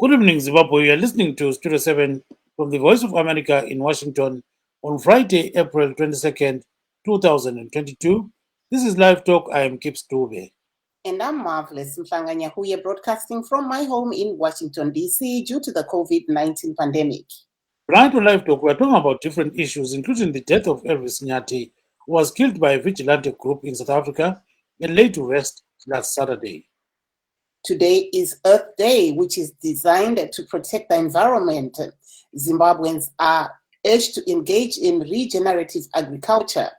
Good evening, Zimbabwe. You are listening to Studio 7 from the Voice of America in Washington on Friday, April 22nd, 2022. This is Live Talk. I am Kip Stube. And I'm Marvelous Nhlanhla Ncube, broadcasting from my home in Washington, D.C. due to the COVID-19 pandemic. Tonight on Live Talk, we are talking about different issues, including the death of Elvis Nyathi, who was killed by a vigilante group in South Africa and laid to rest last Saturday. Today is Earth Day, which is designed to protect the environment. Zimbabweans are urged to engage in regenerative agriculture.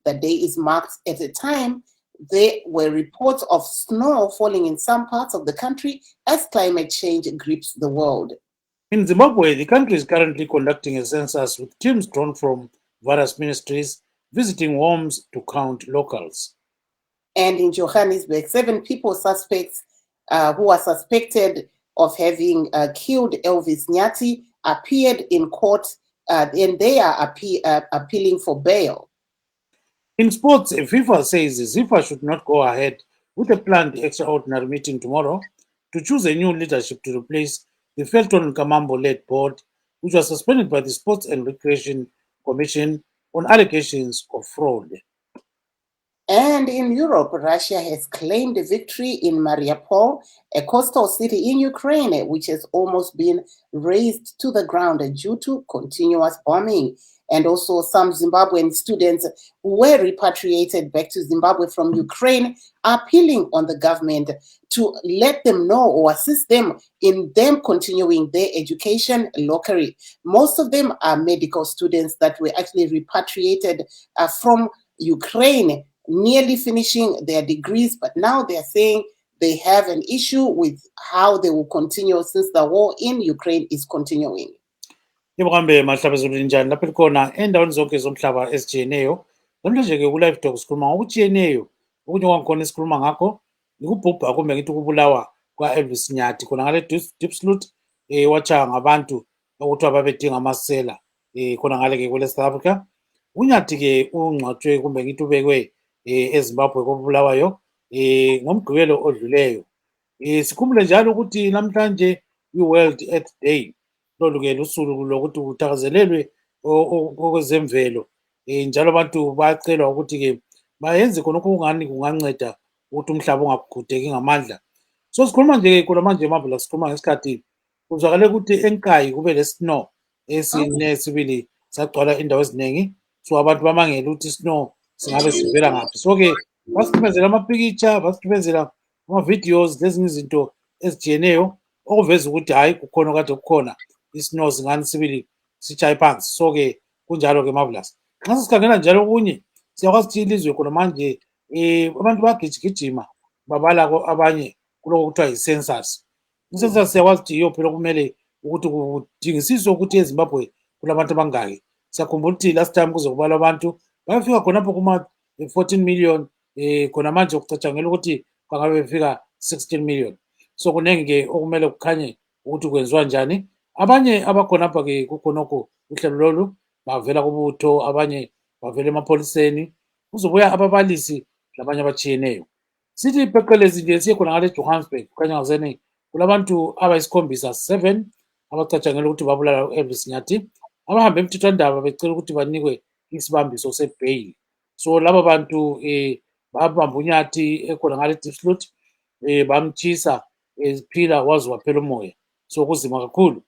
The day is marked at a time there were reports of snow falling in some parts of the country as climate change grips the world. In Zimbabwe, the country is currently conducting a census with teams drawn from various ministries visiting homes to count locals. And in Johannesburg, 7 people who are suspected of having killed Elvis Nyathi appeared in court and they are appealing for bail. In sports, FIFA says FIFA should not go ahead with a planned extraordinary meeting tomorrow to choose a new leadership to replace the Felton Kamambo-led board, which was suspended by the Sports and Recreation Commission on allegations of fraud. And in Europe, Russia has claimed a victory in Mariupol, a coastal city in Ukraine, which has almost been razed to the ground due to continuous bombing. And also some Zimbabwean students who were repatriated back to Zimbabwe from Ukraine are appealing on the government to let them know or assist them in them continuing their education locally. Most of them are medical students that were actually repatriated from Ukraine, nearly finishing their degrees, but now they're saying they have an issue with how they will continue since the war in Ukraine is continuing. Ibuhambe mahlabezulu njani lapho likhona endaweni zonke zomhlaba ezijiyeneyo. Namhlanje ke ku-Live Talk sikhuluma ngokujiyeneyo. Okunye kwangikhona esikhuluma ngakho ikubhubha kumbe ngithi ukubulawa kwa-Elvis Nyathi khona ngale deep salute watshaya ngabantu okuthiwa babedinga amasela khona ngale ke kwele South Africa. UNyathi ke ungcwatshwe kumbe ngithi ubekwe eZimbabwe kobulawayo ngomgqibelo odluleyo. Sikhumbule njalo ukuthi namhlanje i-World Earth Day lolu ke lusuku lokuthi kuthakazelelwe okwezemvelo njalo abantu bayacelwa ukuthi ke bayenze khonokho okungani kunganceda ukuthi umhlaba ungagugudeki ngamandla. So sikhuluma nje ke khona manje Marvelous, sikhuluma ngesikhathi kuzwakale ukuthi eNkayi kube le-snow esinesibili sagcwala indawo eziningi, so abantu bamangela ukuthi snow singabe sivela ngaphi. So ke basithumezela amapikitsha, basithumezela ama-videos lezinye izinto ezijiyeneyo okuveza ukuthi hhayi kukhona okade kukhona isnow singani sibili sitshaye phansi. So ke kunjalo ke Marvelous. Nxa sesikhangela njalo okunye siyakwazi ukuthi ilizwe khona manje abantu bagijigijima babala abanye kuloko kuthiwa yi-census. I-census siyakwazi ukuthi yiyo phela okumele ukuthi kudingisiswe ukuthi eZimbabwe kulabantu abangaki. Siyakhumbula ukuthi last time kuze kubalwa abantu bayafika khonapho kuma-14 million, khona manje kucatshangela ukuthi bangabe befika 16 million. So kunenge-ke okumele kukhanye ukuthi kwenziwa njani. Abanye abakhonapha ke kukhonokho uhlelo lolu bavela kubutho, abanye bavela emapholiseni, kuzobuya ababalisi labanye abajiyeneyo. Sithi pheqelezi nje siye khona ngale Johannesburg kukhanya ngazeni kulabantu abayisikhombisa 7 abacatshangela ukuthi babulala u-Elvis Nyathi abahamba emthethwandaba becela ukuthi banikwe isibambiso se-bail. So laba bantu babamba uNyathi ekhona ngale deep salute bamtshisa ephila waze waphela umoya. So kuzima kakhulu.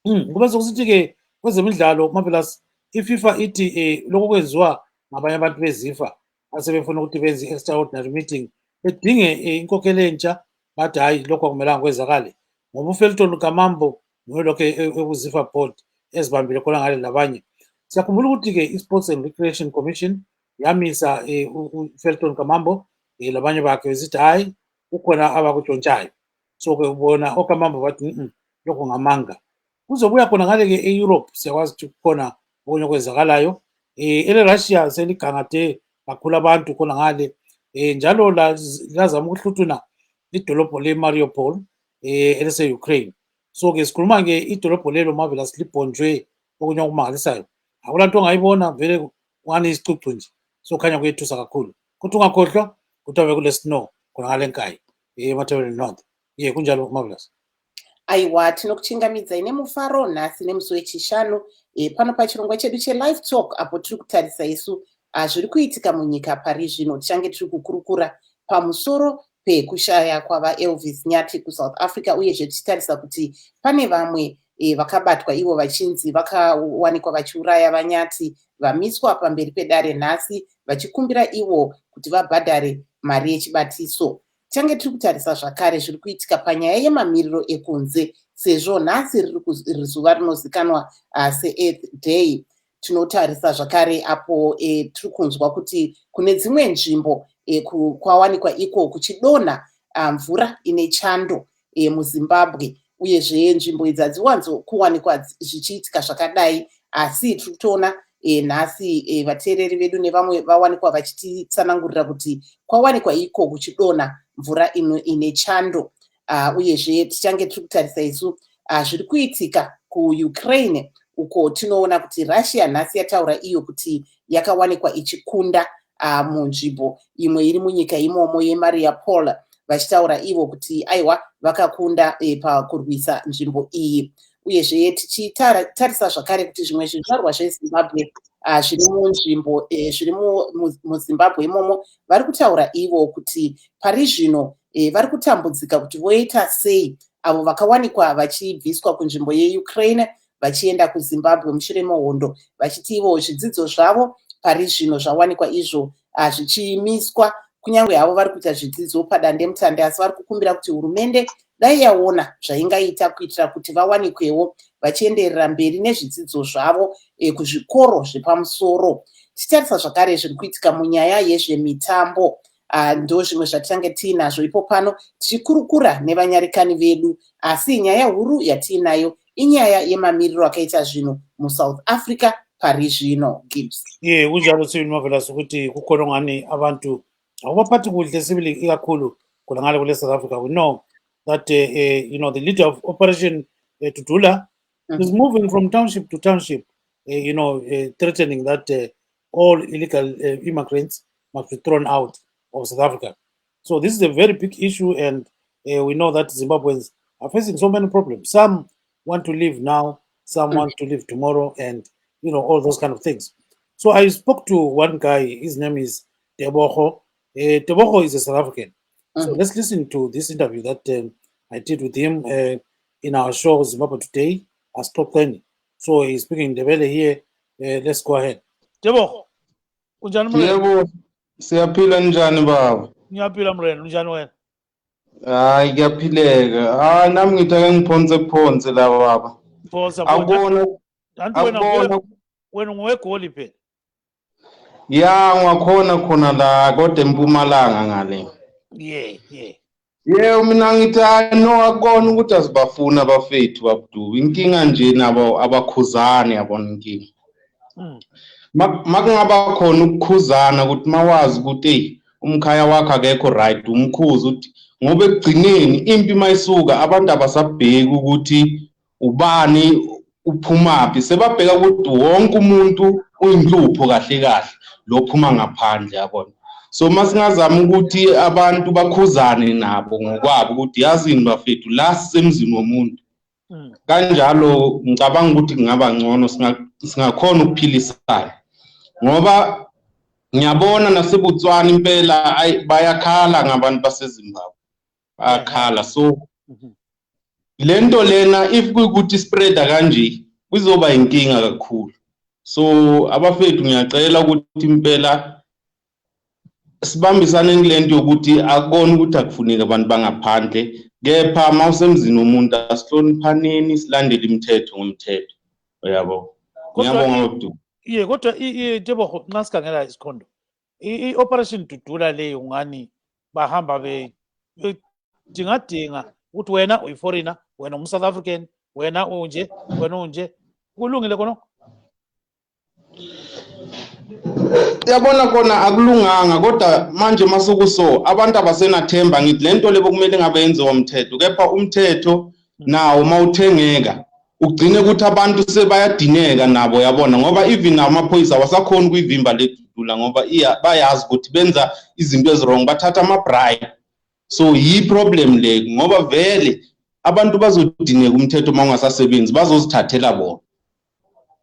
Kube sokusithi-ke kwezemidlalo Marvelous, iFIFA ithi lokho kwenziwa ngabanye abantu bezifa asebefuna ukuthi benze i-extraordinary meeting bedinge inkokhelo entsha, bathi hhayi lokho akumelanga kwenzakale ngoba uFelton Kamambo nolokho ekuzifa board ezibambile khona ngale labanye. Siyakhumbula ukuthi-ke i-Sports and Recreation Commission yamisa uFelton Kamambo labanye bakhe besithi hhayi kukhona abakutshontshayo. So-ke ubona oKamambo bathi lokho ngamanga. Kuzobuya khona ngale-ke e-Europe siyakwazi ukuthi kukhona okunye okwenzakalayo. EleRussia seligangade kakhulu abantu khona ngale njalo lazama ukuhluthuna idolobho le-Mariupol elise-Ukraine. So-ke sikhuluma-ke idolobho lelo Marvelous libhonjwe okunye okumangalisayo. Akulanto ongayibona vele ungani isicucu nje. So khanya kuyethusa kakhulu. Kodwa ungakhohlwa kuthiwa bekule snow khona ngale eNkayi eMatabeleland North. Kunjalo Marvelous. aiwa tinokuchingamidza nemufaro nhasi nemusi wechishanu pano pachirongwa chedu cheLivetalk apo tiri kutarisa isu zviri kuitika munyika pari zvino. Tichange tiri kukurukura pamusoro pekushaya kwava Elvis Nyathi kuSouth Africa uyezve tichitarisa kuti pane vamwe vakabatwa ivo vachinzi vakawanikwa vachiuraya vaNyathi vamiswa pamberi pedare nhasi vachikumbira ivo kuti vabhadhare mari yechibatiso. Tichange tiri kutarisa zvakare zviri kuitika panyaya yemamiriro ekunze sezvo nhasi riri zuva rinozikanwa seEarth Day. Tinotarisa zvakare apo tiri kunzwa kuti kune dzimwe nzvimbo kwawanikwa iko kuchidonha mvura ine chando muZimbabwe uyezve nzvimbo idzi hadziwanzo kuwanikwa zvichiitika zvakadai, asi tiri kutoona nhasi vateereri vedu nevamwe vawanikwa vachititsanangurira kuti kwawanikwa iko kuchidonha mvura ine chando. Uyezve tichange tiri kutarisa isu zviri kuitika kuUkraine uko tinoona kuti Russia nhasi yataura iyo kuti yakawanikwa ichikunda munzvimbo imwe iri munyika imomo yeMariupol, vachitaura ivo kuti aiwa vakakunda pakurwisa nzvimbo iyi. Uyezve tichitarisa zvakare kuti zvimwe zvizvarwa zveZimbabwe zviri munzvimbo zviri muZimbabwe imomo vari kutaura ivo kuti pari zvino vari kutambudzika kuti voita sei avo vakawanikwa vachibviswa kunzvimbo yeUkraine vachienda kuZimbabwe mushure mehondo, vachiti ivo zvidzidzo zvavo pari zvino zvawanikwa izvo zvichimiswa, kunyange havo vari kuita zvidzidzo padandemutande, asi vari kukumbira kuti hurumende dai yaona zvaingaita kuitira kuti vawanikwewo vachienderera mberi nezvidzidzo zvavo kuzvikoro zvepamusoro. Tichitarisa zvakare zviri kuitika munyaya yezvemitambo, ndo zvimwe zvatichange tiinazvo ipo pano tichikurukura nevanyarikani vedu, asi nyaya huru yatiinayo inyaya yemamiriro akaita zvino muSouth Africa pari zvino. Gibbs kunjalo Mavela sokuthi kukhona ngani abantu awubaphathi kuhle sibili ikakhulu khona ngale kule South Africa. We know that the leader of Operation Tudula is moving from township to township, threatening that all illegal immigrants must be thrown out of South Africa. So this is a very big issue, and we know that Zimbabweans are facing so many problems. Some want to leave now, some want to leave tomorrow, and all those kind of things. So I spoke to one guy, his name is Teboho. Teboho is a South African. So let's listen to this interview that I did with him in our show Zimbabwe Today as top 10. So he's speaking Ndebele here. Let's go ahead. Teboho, unjani mrenu? Yebo, siyaphila njani baba? Ngiyaphila mrenu, unjani wena? Hayi ngiyaphileka. Nami ngithake ngiphonze la baba. Akubona wena ungwegoli phela. Ya khona la kodwa eMpumalanga ngale. Yeah. Mina ngithi no akona ukuthi asibafuna abafethu babudu. Inkinga nje nabo abakhuzane yabona inkinga. Makungaba khona ukukhuzana ukuthi mawazi ukuthi umkhaya wakhe akekho right, umkhuza ukuthi ngoba ekugcineni impi mayisuka abantu abasabheki ukuthi ubani uphumaphi, sebabheka ukuthi wonke umuntu uyinhlupho kahle lophuma ngaphandle yabona. So masingazama ukuthi abantu bakhuzane nabo ngokwabo ukuthi yazini bafethu la sisemzini womuntu. Kanjalo ngicabanga ukuthi kungaba ngcono singakhona ukuphilisana. Ngoba ngiyabona naseBotswana impela bayakhala ngabantu baseZimbabwe. Bayakhala. So lento lena if kuyikuthi spreada kanje kuzoba inkinga kakhulu. So abafethu ngiyacela ukuthi impela sibambisane ngilento yokuthi akona ukuthi akufuneka abantu bangaphandle, kepha mawusemzini womuntu asihloniphaneni silandele imithetho ngomthetho. Uyabo? Ngiyabonga ukuthi kodwa Teboho nxa sikhangela Sikhondo, i-Operation Tudula leyo ngani bahamba dinga ukuthi wena uyi-foreigner, wena umu-South African, wena unje kulungile khona? Yabona khona akulunganga, kodwa manje masukuso abantu abasenathemba ngithi lento lebo kumele ngabe yenziwa umthetho, kepha umthetho nawo mawuthengeka ugcine ukuthi abantu sebayadineka nabo yabona, ngoba even amaphoyisa awasakhona ukuyivimba le Tudula ngoba bayazi ukuthi benza izinto ezirong, bathatha ama-bribe. So yi problem le ngoba vele abantu bazodineka umthetho mangasasebenzi bazozithathela bona.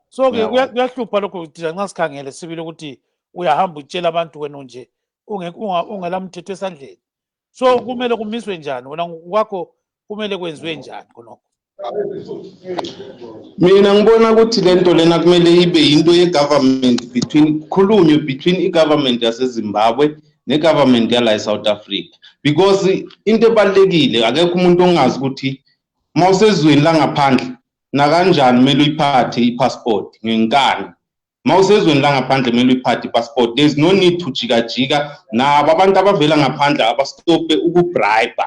So ke kuyahlupha lokho ukuthi nxa sikhangele sibile ukuthi uyahamba utshela abantu wena nje ungela mthetho esandleni. So kumele kumiswe njani wena ngokwakho kumele kwenziwe njani khonokho? Mina ngibona ukuthi lento lena kumele ibe into ye-government khulunywe between i-government yaseZimbabwe ne-government yala eSouth Africa, because into ebalulekile akekho umuntu ongazi ukuthi mawusezweni la ngaphandle nakanjani kumele uyiphathe i-passport ngenkani. Mawusezweni la ngaphandle kumele uyiphathe i-passport. There's no need to jika nabo abantu abavela ngaphandle abastope ukubribe,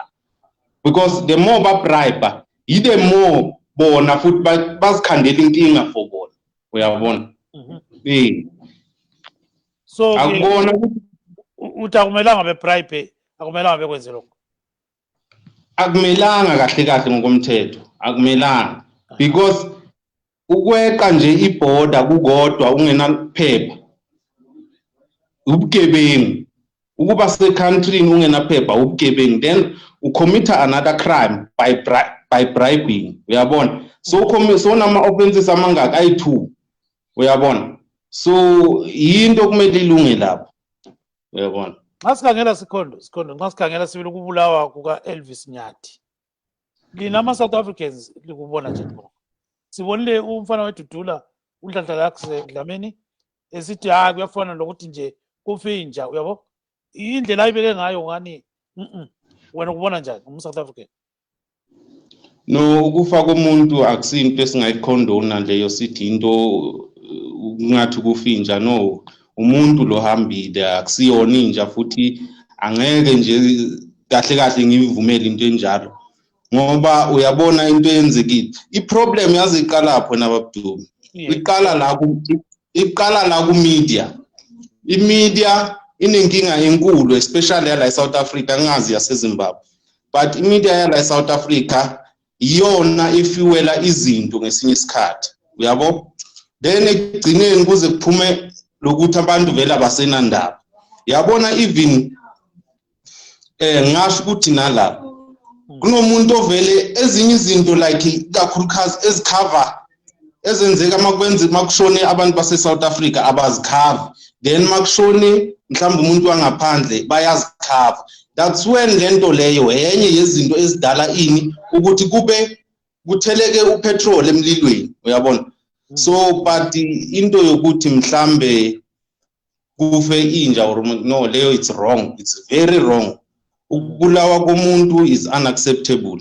because the more babribe the more bona futhi bazikhandela inkinga for bona. Uyabona? So akubona uthi akumelanga bebribe, akumelanga bekwenze lokho. Akumelanga kahle ngokomthetho, akumelanga, because ukweqa nje iborder kukodwa ungenaphepha ubugebengu. Ukuba se-country ungenaphepha ubugebengu, then ucommit another crime by bribing. Uyabona? So nama-offenses amangaka ayi-2. Uyabona? So yinto kumele ilunge lapho. Uyabona? Nxa sikhangela Sikhondo, nxa sikhangela sibili ukubulawa kuka Elvis Nyathi. Lina ama-South Africans likubona nje lokho. Sibonile umfana wedudula uNhlanhla Ncube esithi kuyafana lokuthi nje kufinja, uyabo? Indlela ayibeke ngayo ngani wena ukubona njani umu-South African? No, ukufa komuntu akusinto esingayikhondona leyo sithi into ungathi kufinja. No, umuntu lo hambile, akusiyona inja futhi angeke nje kahle ngivumele into enjalo, ngoba uyabona into yenzekile. I-problem yazi iqala lapho nababdumi. Iqala la ku-media. I-media inenkinga enkulu, especially yala eSouth Africa, ngazi yaseZimbabwe, but i-media yala eSouth Africa iyona ifuela izinto ngesinye isikhathi. Uyabo? Then ekugcineni kuze kuphume lokuthi abantu vele abasenandaba. Yabona even ngasho ukuthi nala kunomuntu ovele ezinye izinto like kakhulukazi ezicover ezenzeka makushone abantu base-South Africa abazicover, then makushone mhlawumbe umuntu wangaphandle bayazicover. That's when lento leyo enye yezinto ezidala ini ukuthi kutheleke upetrol emlilweni. Uyabona? So but into yokuthi mhlambe kufe inja or no, leyo it's wrong, it's very wrong. Ukubulawa komuntu is unacceptable.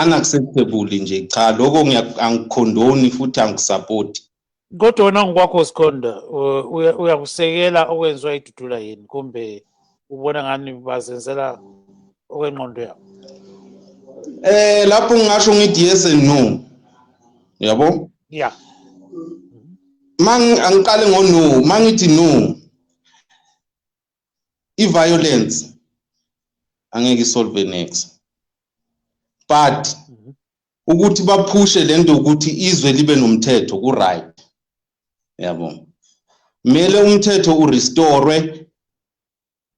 Unacceptable nje. Cha, lokho angikhondoni futhi angisupport. Kodwa wena ngokwakho Sikhondo uyakusekela okwenziwa idudula yini kumbe ubona ngani bazenzela okwengqondo yabo? Lapho ngisho ngithi yes and no. Yabo? Yeah. Angiqale no, mangithi no. I-violence angeke isolve next. But ukuthi baphushe lento ukuthi izwe libe nomthetho ku right. Yabo? Mele umthetho urestore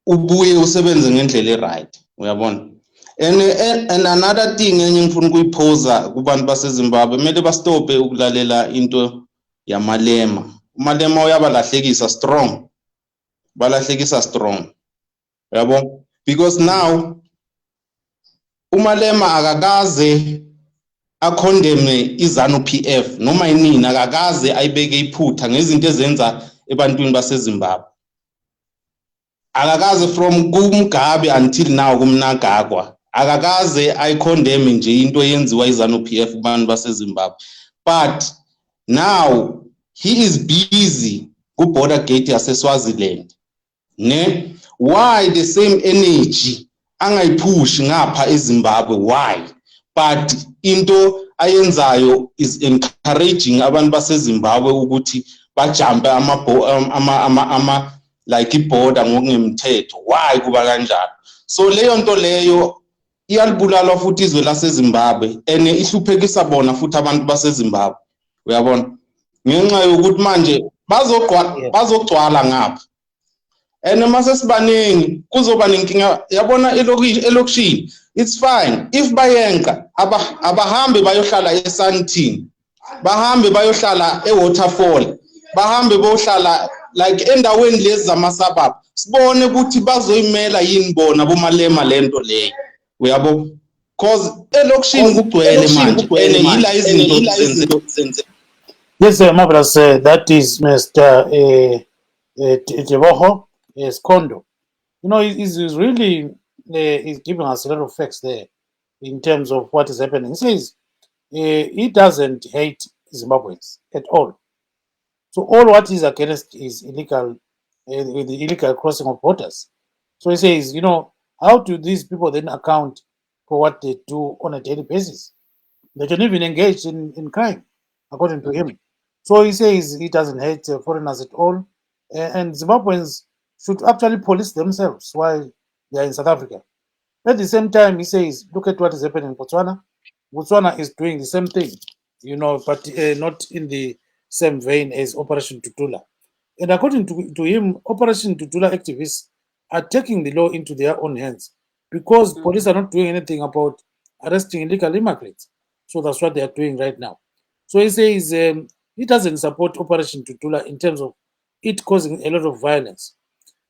ubuye usebenze ngendlela right. Uyabona? And another thing enye ngifuna ukuyiphosa kubantu baseZimbabwe, mele bastope ukulalela into yamalema. Umalema uyabalahlekisa strong. Balahlekisa strong. Yabo? Because now umalema akakaze akondemne iZanu PF noma inini, akakaze ayibeke iphutha ngezinto ezenza ebantwini baseZimbabwe. Akakaze from kumgabe until now kumnagagwa. Akakaze ayikondeme nje into yenziwa iZanu PF kubantu baseZimbabwe. But now he is busy ku border gate yaseSwaziland. Ne? Why the same energy angayiphushi ngapha eZimbabwe? Why? But into ayenzayo is encouraging abantu baseZimbabwe ukuthi bajumpe like iborder ngokungemthetho. Why kuba kanjalo? So leyo nto leyo iyalibulala futhi izwe laseZimbabwe ene ihluphekisa bona futhi abantu baseZimbabwe. Uyabona? Ngenxa yokuthi manje bazogcwala ngapha. Ene mase sibaningi kuzoba nenkinga. Yabona elokishini it's fine. If bayenka abahambe bayohlala eSandton, bahambe bayohlala eWaterfall, bahambe bayohlala like endaweni lezi zamasabab, sibone ukuthi bazoyimela yini bona bomalema lento leyo. Uyabo? Cause elokishini kugcwele manje and yila izinto zenze. Yes, marvelous. That is Mr. Teboho Sikhondo. You know, he's really he's giving us a lot of facts there in terms of what is happening. He says he doesn't hate Zimbabweans at all. So all what he's against is illegal, the illegal crossing of borders. So he says, you know, how do these people then account for what they do on a daily basis? They can even engage in crime, according to him. So he says he doesn't hate foreigners at all, and Zimbabweans should actually police themselves while they are in South Africa. At the same time, he says, look at what is happening in Botswana. Botswana is doing the same thing, you know, but not in the same vein as Operation Tutula. And according to him, Operation Tutula activists are taking the law into their own hands because police are not doing anything about arresting illegal immigrants. So that's what they are doing right now. So he says he doesn't support Operation Tutula in terms of it causing a lot of violence.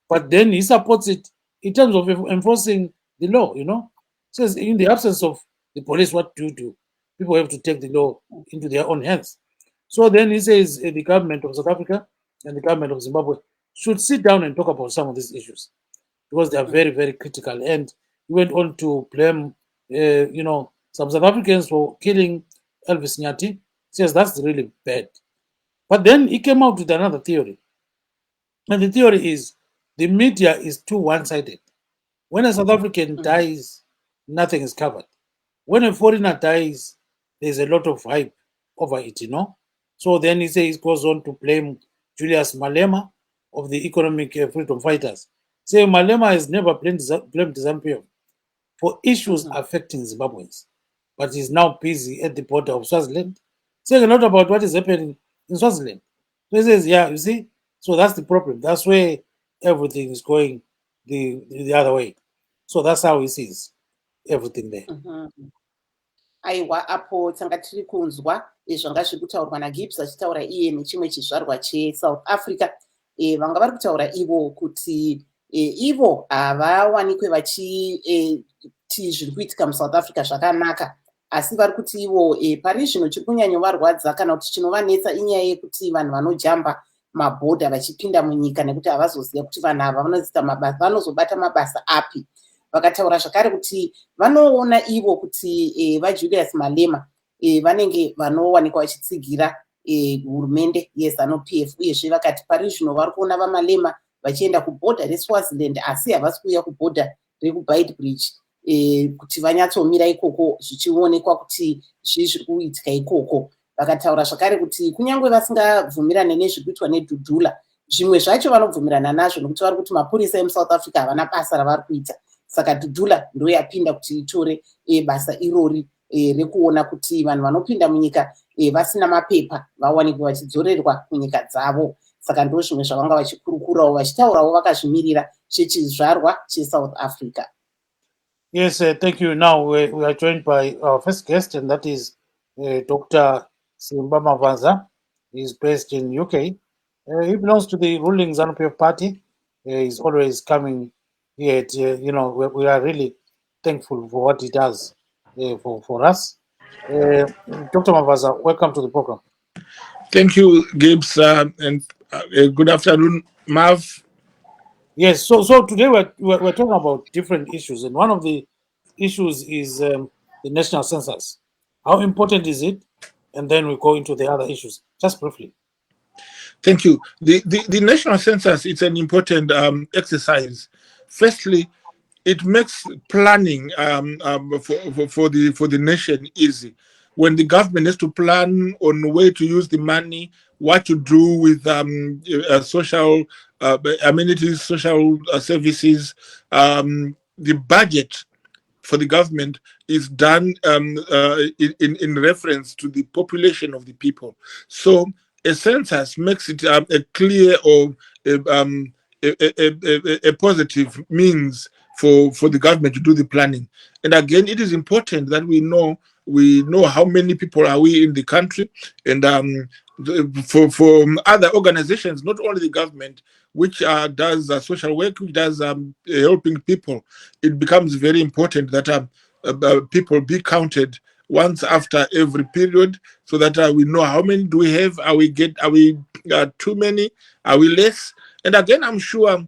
But then he supports it in terms of enforcing the law, you know. Says in the absence of the police, what do you do? People have to take the law into their own hands. So then he says the government of South Africa and the government of Zimbabwe should sit down and talk about some of these issues because they are very, very critical. And he went on to blame, you know, some South Africans for killing Elvis Nyathi. Says that's really bad. But then he came out with another theory. And the theory is the media is too one-sided. When a South African dies, nothing is covered. When a foreigner dies, there's a lot of hype over it, you know. So then he says, goes on to blame Julius Malema of the Economic Freedom Fighters. Say Malema has never blamed Zanu PF for issues affecting Zimbabweans, but he's now busy at the border of Swaziland, saying a lot about what is happening in Swaziland. So he says, yeah, you see, so that's the problem. That's where everything is going the other way. So that's how he sees everything there. Aiwa apo tanga tiri kunzwa zvanga zviri kutaurwa naGibbs achitaura iye nechimwe chizvarwa cheSouth Africa. Vanga vari kutaura ivo kuti ivo havawanikwe vachiti zviri kuitika muSouth Africa zvakanaka, asi vari kuti ivo pari zvino chiri kunyanyovarwadza kana kuti chinovanetsa inyaya yekuti vanhu vanojamba mabhodha vachipinda munyika nekuti havazoziva kuti vanhu ava vanozobata mabasa api. Vakataura zvakare kuti vanoona ivo kuti vaJulius Malema vanenge vanowanikwa vachitsigira hurumende yeZanu PF, uyezve vakati pari zvino vari kuona vaMalema vachienda kubhodha reSwaziland asi havasi kuuya kubhodha rekuBeitbridge kuti vanyatsomira ikoko zvichionekwa kuti zvii zviri kuitika ikoko. Vakataura zvakare kuti kunyange vasingabvumirane nezviri kuitwa neDudula, zvimwe zvacho vanobvumirana nazvo nekuti vari kuti mapurisa emuSouth Africa havana basa ravari kuita. Saka Dudula ndo yapinda kuti itore basa irori rekuona kuti vanhu vanopinda munyika vasina mapepa vawanikwe vachidzorerwa kunyika dzavo. Saka ndo zvimwe zvavanga vachikurukurawo vachitaurawo vakazvimirira chechizvarwa cheSouth Africa. Yes, thank you. Now we are joined by our first guest, and that is Dr. Simba Mavaza. He is based in UK. He belongs to the ruling Zanu PF party. He's always coming here. You know, we are really thankful for what he does for us. Dr. Mavaza, welcome to the program. Thank you, Gibbs, and good afternoon, Mav. Yes, so today we're talking about different issues, and one of the issues is the national census. How important is it? And then we go into the other issues, just briefly. Thank you. The national census is an important exercise. Firstly, it makes planning for the nation easy. When the government has to plan on where to use the money, what to do with social amenities, social services, the budget for the government is done in reference to the population of the people. So a census makes it a clear or a positive means for the government to do the planning. And again, it is important that we know how many people are we in the country, and for other organizations, not only the government, which does social work, which does helping people, it becomes very important that people be counted once after every period, so that we know how many do we have, are we too many, are we less. And again, I'm sure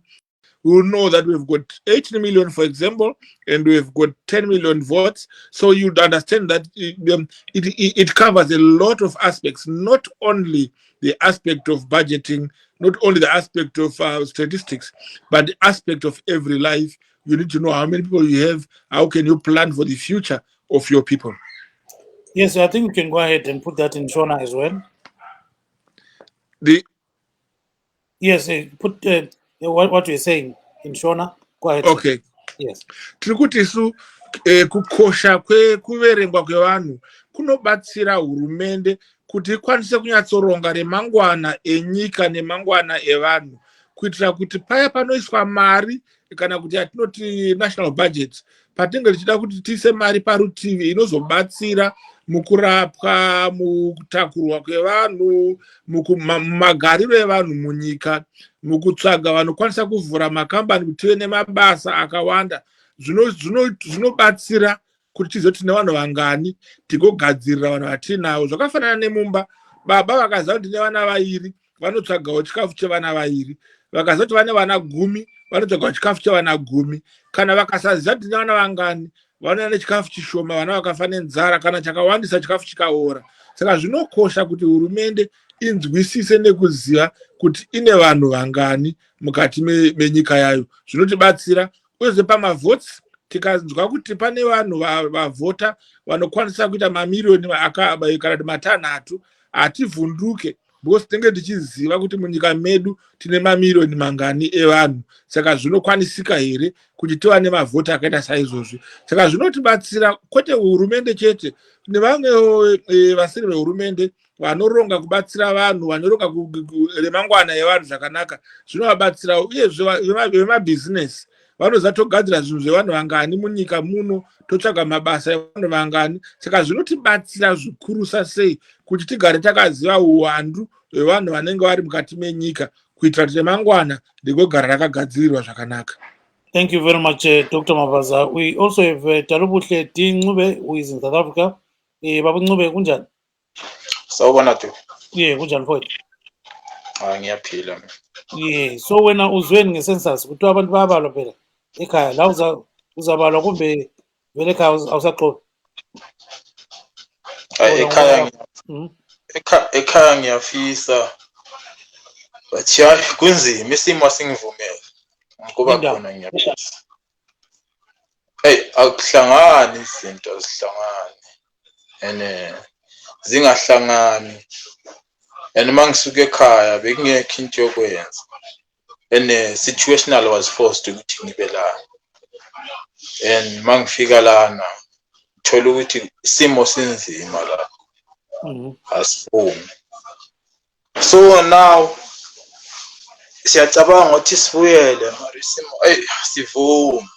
we will know that we've got 18 million, for example, and we've got 10 million votes. So you'd understand that it covers a lot of aspects, not only the aspect of budgeting, not only the aspect of statistics, but the aspect of every life. You need to know how many people you have, how can you plan for the future of your people. Yes, I think we can go ahead and put that in Shona as well. Yes, put what you're saying in Shona. Go ahead. Okay. Sir. Yes. Tirikuti su kukosha kuverengwa kwevanhu kunobatsira hurumende kuti ikwanise kunyatsoronga remangwana enyika nemangwana evanhu, kuitira kuti paya panoiswa mari kana kuti atinoti national budget, patinenge tichida kuti tiise mari parutivi inozobatsira mukurapwa, mukutakurwa kwevanhu, mumagariro evanhu munyika, mukutsvaga vanokwanisa kuvhura makambani kuti tive nemabasa akawanda, zvinobatsira kuti tizoti nevanhu vangani tigogadzirira vanhu vatinavo. Zvakafanana nemumba, baba vakaziva kuti nevana vairi vanotsvagawo chikafu chevana vairi, vakaziva kuti vane vana 10 vanotsvagawo chikafu chevana 10. Kana vakasaziva kuti nevana vangani vanoenda nechikafu chishoma, vana vakafa nenzara, kana chakawandisa chikafu chikaora. Saka zvinokosha kuti hurumende inzwisise nekuziva kuti ine vanhu vangani mukati menyika yayo. Zvinotibatsira uye pamavhotsi tikanzwa kuti pane vanhu vavhota vanokwanisa kuita mamirioni kana kuti matanhatu, hativhunduke, because tinenge tichiziva kuti munyika medu tine mamirioni mangani evanhu. Saka zvinokwanisika here kuti tiva nemavhota akaita saizvozvi. Saka zvinotibatsira kwete hurumende chete, nevamwewo vasiri vehurumende vanoronga kubatsira vanhu, vanoronga remangwana evanhu zvakanaka, zvinovabatsira. Uyezve vemabhizinesi vanoza togadzira zvinhu zvevanhu vangani munyika muno, totsvaga mabasa evanhu vangani. Saka zvinotibatsira zvikurusa sei kuti tigare takaziva uwandu hwevanhu vanenge vari mukati menyika, kuitira kuti remangwana rigogara rakagadzirirwa zvakanaka. Thank you very much, Dr. Mavaza. We also have Tarubuhle D. Ncube, who is in South Africa. Baba Ncube, kunjani? Sawubona tu. Yeah, kunjani mfowethu? Ngiyaphila. Yeah, so wena uzweni ngecensus kuthiwa abantu bayabalwa phela ekhaya la uzabalwa kumbe vele ekhaya awusaxoxa? Ekhaya ngiyafisa, but ya kunzima, isimo asingivumeli ngoba khona ngiyafisa. Akuhlangani izinto, zihlangane zingahlangani. And mangisuke ekhaya bekungekho into yokwenza, and situational was forced ukuthi ngibe lana. And mangifika lana thola ukuthi isimo sinzima la, asifuni. So now siyacabanga ukuthi sibuyele, mara isimo sivumi.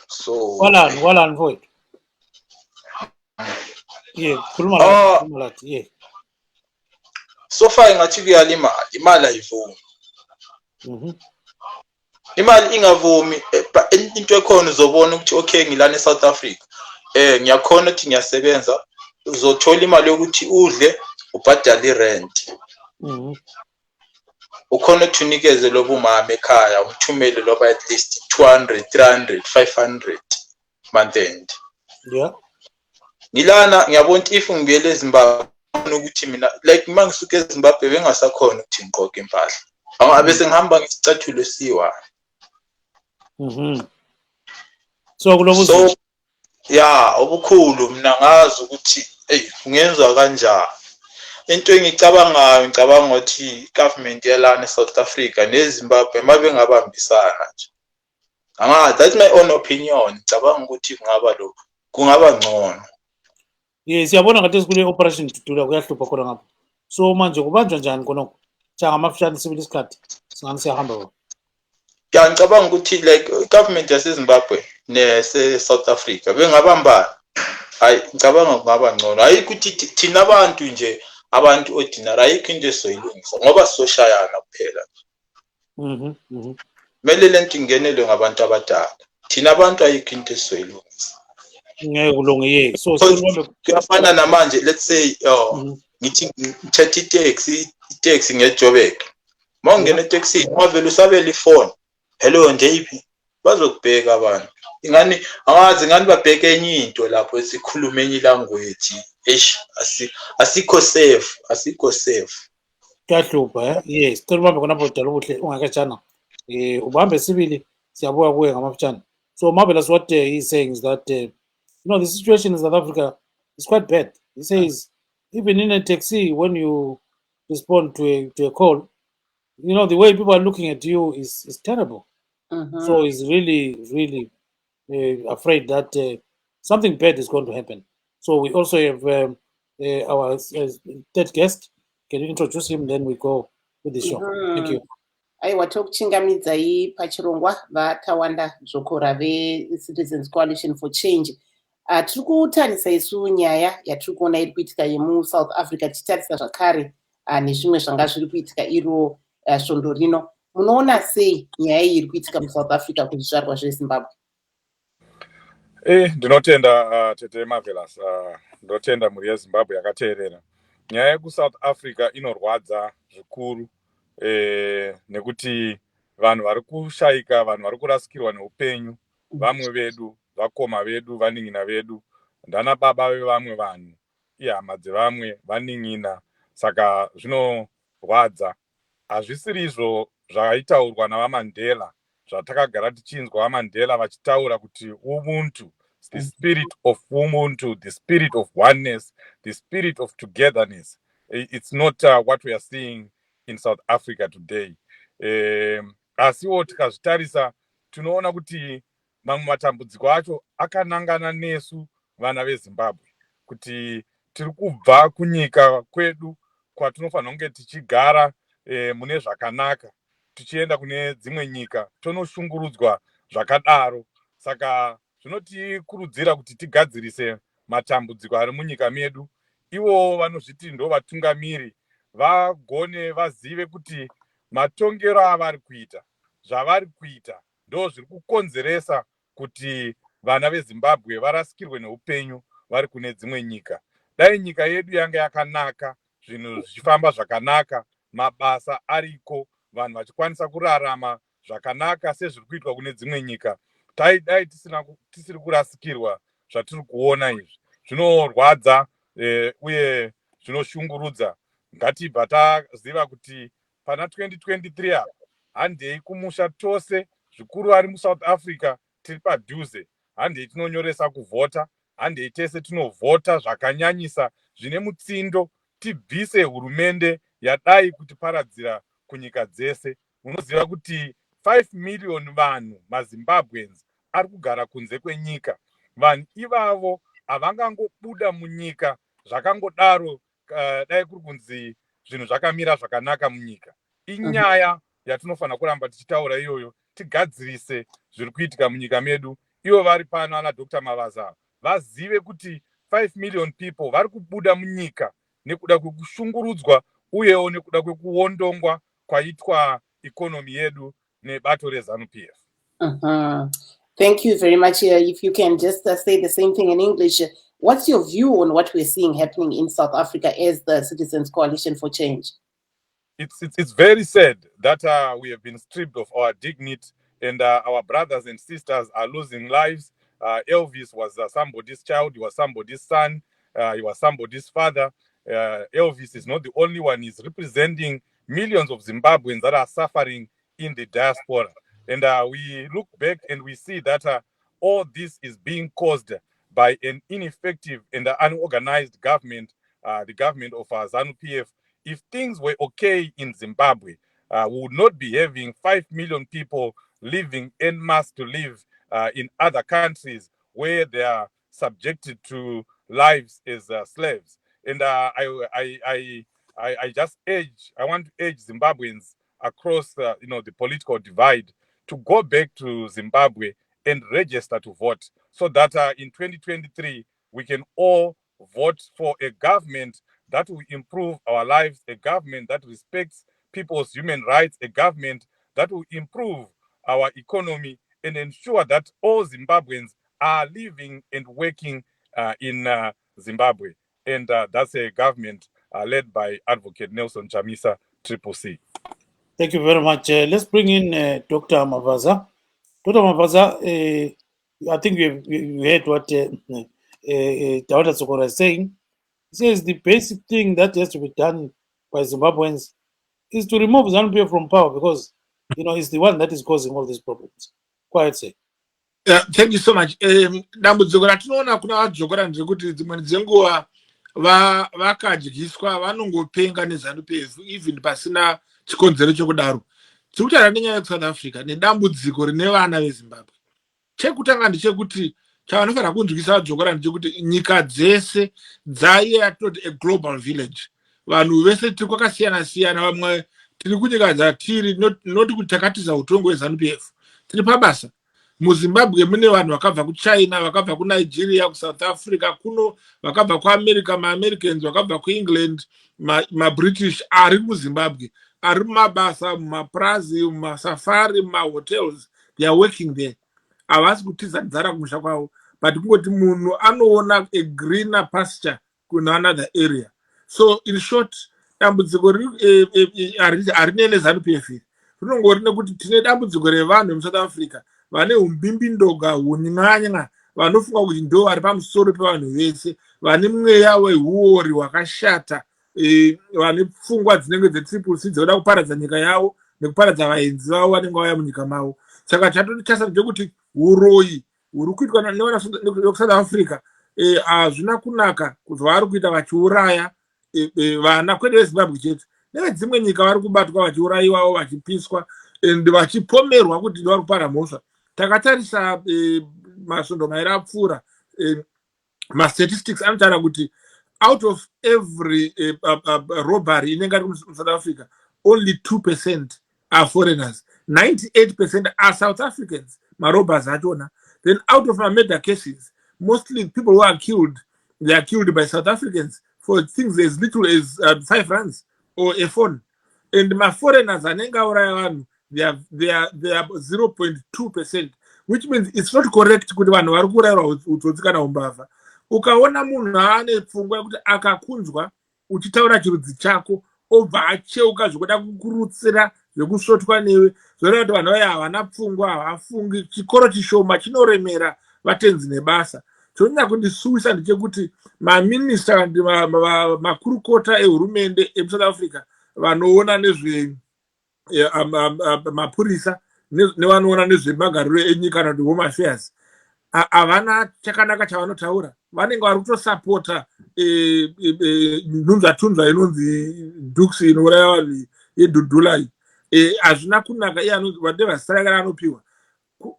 So walani mfowethu? Yeah, khuluma la. Yeah. So far ngathi kuyala imali ayivumi. Imali ingavumi, into ekhona uzobona ukuthi okay ngilana eSouth Africa. Ngiyakhona ukuthi ngiyasebenza, uzothola imali yokuthi udle, ubhadale irent. Ukhona ukuthi unikeze lobo mama ekhaya, umthumele loba at least 200, 300, 500 month end. Yeah. Ngilana ngiyabona if ngibuyele eZimbabwe ukuthi mina like mangisuke eZimbabwe bengasakhona ukuthi ngiqoke impahla. Angabe sengihamba ngisicathulo siwa. So kulokuthi ya obukhulu mina ngazi ukuthi ngenzwa kanjani. Into engicabangayo ngicabanga ukuthi government yalana eSouth Africa neZimbabwe mabengabambisana nje. That's my own opinion. Ngicabanga ukuthi kungaba ngcono. Yes, siyabona ngathi sikule operation Dudula kuyahlupha khona ngapha. So manje kubanjwa njani khonokho? Cha ngamafishane sibili isikhathi. Singani siyahamba baba. ngicabanga ukuthi like government yaseZimbabwe nese-South Africa bengabambana. Hayi ngicabanga kungaba ngcono. Ayikho ukuthi thina abantu nje abantu ordinary ayikho into esizoyilungisa ngoba sizoshayana kuphela. Kumele lento ingenelwe ngabantu abadala. Thina abantu ayikho into esizoyilungisa. Ngeke kulunge so kuyafana namanje let's say ngithi ngithatha itaxi ngeJoburg. Mawungena etaxini wavela usabela ifone. Hello njephi? Bazokubheka abantu. Ingani angazi ngani babheke enye into lapho esikhuluma enye language. Asikho safe. Kuyahlupa yes. Cela ubambe khona bodala ubuhle ungakatshana. Ubambe sibili siyabuya kuye ngamafutshane. So Marvelous, what he's saying is that the situation in South Africa is quite bad. He says even in a taxi when you respond to a call, the way people are looking at you is terrible. So he's really afraid that something bad is going to happen. So we also have our third guest. Can you introduce him? Then we go with the show. Thank you. Aiwa tokuchingamidzai pachirongwa vaTawanda Dzokora ve-Citizens Coalition for Change. Tiri kutarisa isu nyaya yatiri kuona iri kuitika yemuSouth Africa tichitarisa zvakare nezvimwe zvanga zviri kuitika iro svondo rino. Munoona sei nyaya iyi iri kuitika muSouth Africa kuzvizvarwa zveZimbabwe? Ndinotenda tete Marvelous, ndinotenda muri yeZimbabwe yakateerera. Nyaya yekuSouth Africa inorwadza zvikuru nekuti vanhu vari kushaika, vanhu vari kurasikirwa neupenyu, vamwe vedu, vakoma vedu, vaning'ina vedu, ndana baba vevamwe vanhu, ihama dzevamwe vaning'ina. Saka zvinorwadza. Hazvisiri izvo zvaitaurwa navaMandela, zvatakagara tichinzwa vaMandela vachitaura kuti ubuntu, the spirit of ubuntu, the spirit of oneness, the spirit of togetherness. It's not what we are seeing in South Africa today. Asiwo tikazvitarisa tunoona kuti mamwe matambudziko acho akanangana nesu vana veZimbabwe, kuti tiri kubva kunyika kwedu kwatinofanira kunge tichigara mune zvakanaka, tichienda kune dzimwe nyika tonoshungurudzwa zvakadaro. Saka zvinotikurudzira kuti tigadzirise matambudziko ari munyika medu. Ivo vanozviti ndo vatungamiri vagone vazive kuti matongero avari kuita, zvavari kuita ndo zviri kukonzeresa kuti vana veZimbabwe varasikirwe neupenyu vari kune dzimwe nyika. Dai nyika yedu yanga yakanaka, zvinhu zvichifamba zvakanaka, mabasa ariko, vanhu vachikwanisa kurarama zvakanaka sezviri kuitwa kune dzimwe nyika, dai tisiri kurasikirwa zvatiri kuona izvi. Zvinorwadza uye zvinoshungurudza. Ngatibva taziva kuti pana 2023 apa handei kumusha tose, zvikuru ari muSouth Africa tiri padhuze, handei tinonyoresa kuvhota, handei tese tinovhota zvakanyanyisa zvine mutsindo, tibvise hurumende yadai kutiparadzira kunyika dzese. Munoziva kuti 5 million vanhu maZimbabweans ari kugara kunze kwenyika. Vanhu ivavo havangangobuda munyika zvakangodaro dai kuri kunzi zvinhu zvakamira zvakanaka munyika. Inyaya yatinofanira kuramba tichitaura iyoyo, tigadzirise zviri kuitika munyika medu. Ivo vari pano ana Dr. Mavaza vazive kuti 5 million people vari kubuda munyika nekuda kwekushungurudzwa uyewo nekuda kwekuondongwa kwaitwa ikonomi yedu nebato reZanu PF. Thank you very much. If you can just say the same thing in English, what's your view on what we're seeing happening in South Africa as the Citizens Coalition for Change? It's very sad that we have been stripped of our dignity, and our brothers and sisters are losing lives. Elvis was somebody's child, he was somebody's son, he was somebody's father. Elvis is not the only one. He's representing millions of Zimbabweans that are suffering in the diaspora. And we look back and we see that all this is being caused by an ineffective and unorganized government, the government of Zanu PF. If things were okay in Zimbabwe, we would not be having 5 million people living en masse to live in other countries where they are subjected to lives as slaves. And I want to urge Zimbabweans across the political divide to go back to Zimbabwe and register to vote, so that in 2023 we can all vote for a government that will improve our lives, a government that respects people's human rights, a government that will improve our economy and ensure that all Zimbabweans are living and working in Zimbabwe. And that's a government led by Advocate Nelson Chamisa, Triple C. Thank you very much. Let's bring in Dr. Mavaza. Dr. Mavaza, I think we heard what Tawanda Dzokora is saying. He says the basic thing that has to be done by Zimbabweans is to remove Zanu PF from power, because it's the one that is causing all these problems. Quiet say. Thank you so much. Dambudziko ratinoona kuna vadzokora ndrekuti dzimweni dzenguva vakadyiswa vanongopenga neZanu PF even pasina chikonzero chokudaro. Chikutaura nenyaya yeSouth Africa nedambudziko rine vana veZimbabwe. Chekutanga ndechekuti chavanofanira kunzwisa vadzokora ndechekuti nyika dzese dzaiye atoti a global village. Vanhu vese tiri kwakasiyana siyana, vamwe tiri kunyika dzatiri noti kuti takatiza utongo hweZanu PF. Tiri pabasa. MuZimbabwe mune vanhu vakabva kuChina, vakabva kuNigeria, kuSouth Africa, kuno vakabva kuAmerica, maAmericans vakabva kuEngland, maBritish ari muZimbabwe, ari mumabasa, mumaprazi, mumasafari, mumahotels, they are working there. Havasi kutiza nzara kumusha kwavo, but kungoti munhu anoona a greener pasture kuna another area. So in short, dambudziko harine neZanu PF. Rinongori nekuti tine dambudziko revanhu muSouth Africa vane umbimbi-ndoga hunyanya, vanofunga kuti ndo vari pamusoro pevanhu vese, vane mweya wehuori hwakashata, vane pfungwa dzinenge dzetriple C dzoda kuparadza nyika yavo nekuparadza vaenzi vavo vanenge vauya munyika mavo. Saka chatotitasa ndechekuti uroyi huri kuitwa nevana veSouth Africa hazvina kunaka zvavari kuita vachiuraya vana kwete veZimbabwe chete, nevedzimwe nyika vari kubatwa vachiurayiwawo, vachipiswa and vachipomerwa kuti vari kupara mhosva. Takatarisa masvondo mairi apfuura, mastatistics anotaura kuti out of every robbery inenge ari muSouth Africa, only 2% are foreigners, 98% are South Africans, marobbers achona. Then out of my murder cases, mostly people who are killed, they are killed by South Africans for things as little as 5 rands or a phone. And my foreigners anenge auraya vanhu, they are 0.2%, which means it's not correct kuti vanhu vari kurayirwa utsotsi kana umbavha. Ukaona munhu ane pfungwa yekuti akakunzwa uchitaura chirudzi chako obva acheuka zvokuda kukurutsira zvekusvotwa newe, zvoreva kuti vanhu vaya havana pfungwa, havafungi, chikoro chishoma chinoremera vatenzi nebasa. Chonyanya kundisuwisa ndechekuti maminista kandi makurukota ehurumende emuSouth Africa vanoona nezve mapurisa nevanoona nezvemagariro enyika kana kuti home affairs havana chakanaka chavanotaura. Vanenge vari kutosapota nhunzvatunzva inonzi duks inouraya vanhu yedhudhula. Hazvina kunaka. Iye vade vasiraikara anopiwa.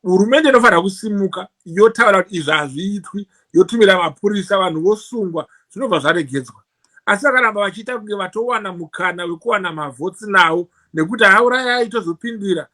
Hurumende inofanira kusimuka yotaura kuti izvi hazviitwi, yotumira mapurisa, vanhu vosungwa, zvinobva zvaregedzwa. Asi vakaramba vachiita kunge vatowana mukana wekuwana mavhotsi nawo, nekuti haurayai tozopindira,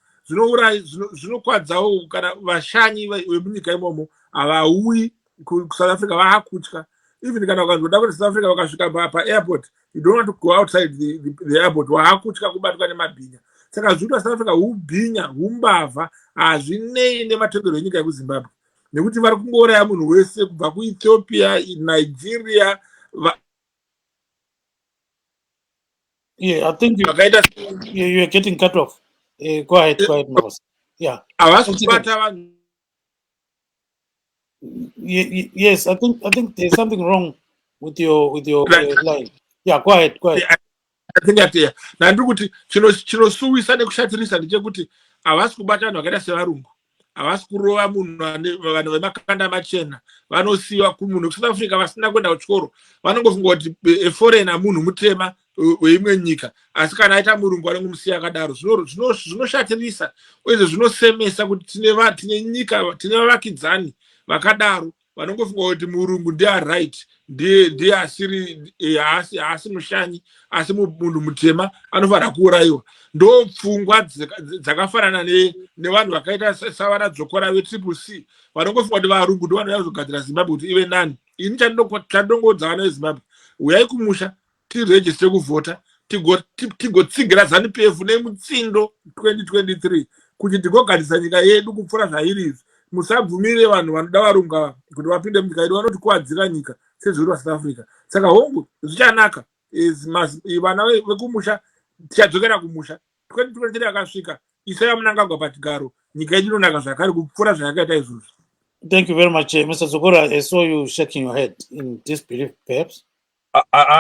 zvinokwadzawo kana vashanyi vemunyika imomo havauyi kuSouth Africa, vaakutya. Even kana ukanzoda kuti South Africa vakasvika paairport, you don't want to go outside the airport, vaakutya kubatwa nemabhinya. Saka zvinoita South Africa hubhinya, humbavha, hazvinei nematongerwo enyika yekuZimbabwe, nekuti vari kungouraya munhu wese kubva kuEthiopia, Nigeria. Yeah, I think you're getting cut off. Go ahead, Mavas. Yeah. Yes, I think there's something wrong with your line. Yeah, go ahead. I think that ndiri kuti chinosuwisa nekushatirisa ndechekuti havasi kubata vanhu vakaita sevarungu, havasi kurova munhu vanhu vemakanda machena, vanosiyiwa kumunhu weSouth Africa vasina kuenda kuchikoro, vanongofunga kuti eforeigner munhu mutema weimwe nyika, asi kana aita murungu vanongumusiya akadaro. Zvinoshatirisa uye zvinosemesa kuti tine nyika, tine vavakidzani vakadaro vanongofunga kuti murungu ndiye right, ndiye asi mushanyi, asi munhu mutema anofanira kuurayiwa. Ndo pfungwa dzakafanana nevanhu vakaita Tawanda Dzokora veCCC vanongofunga kuti varungu ndo vanoda kuzogadzira Zimbabwe kuti ive nani. Ini chandinongodza vana veZimbabwe, uyai kumusha tirejiste kuvhota, tigotsigira Zanu PF nemutsindo 2023 kuti tigogadzisa nyika yedu kupfuura zvairi izvi. Musabvumire vanhu vanoda varunga kuti vapinde munyika yedu, vanotikuwadzira nyika sezviri vaSouth Africa. Saka hongu zvichanaka, vana vekumusha tichadzokera kumusha. 2023 yakasvika, isaya Mnangagwa patigaro, nyika yedu inonaka zvakare kupfuura zvayakaita izvozvo. Thank you very much, Mr. Dzokora. I saw you shaking your head in disbelief, perhaps.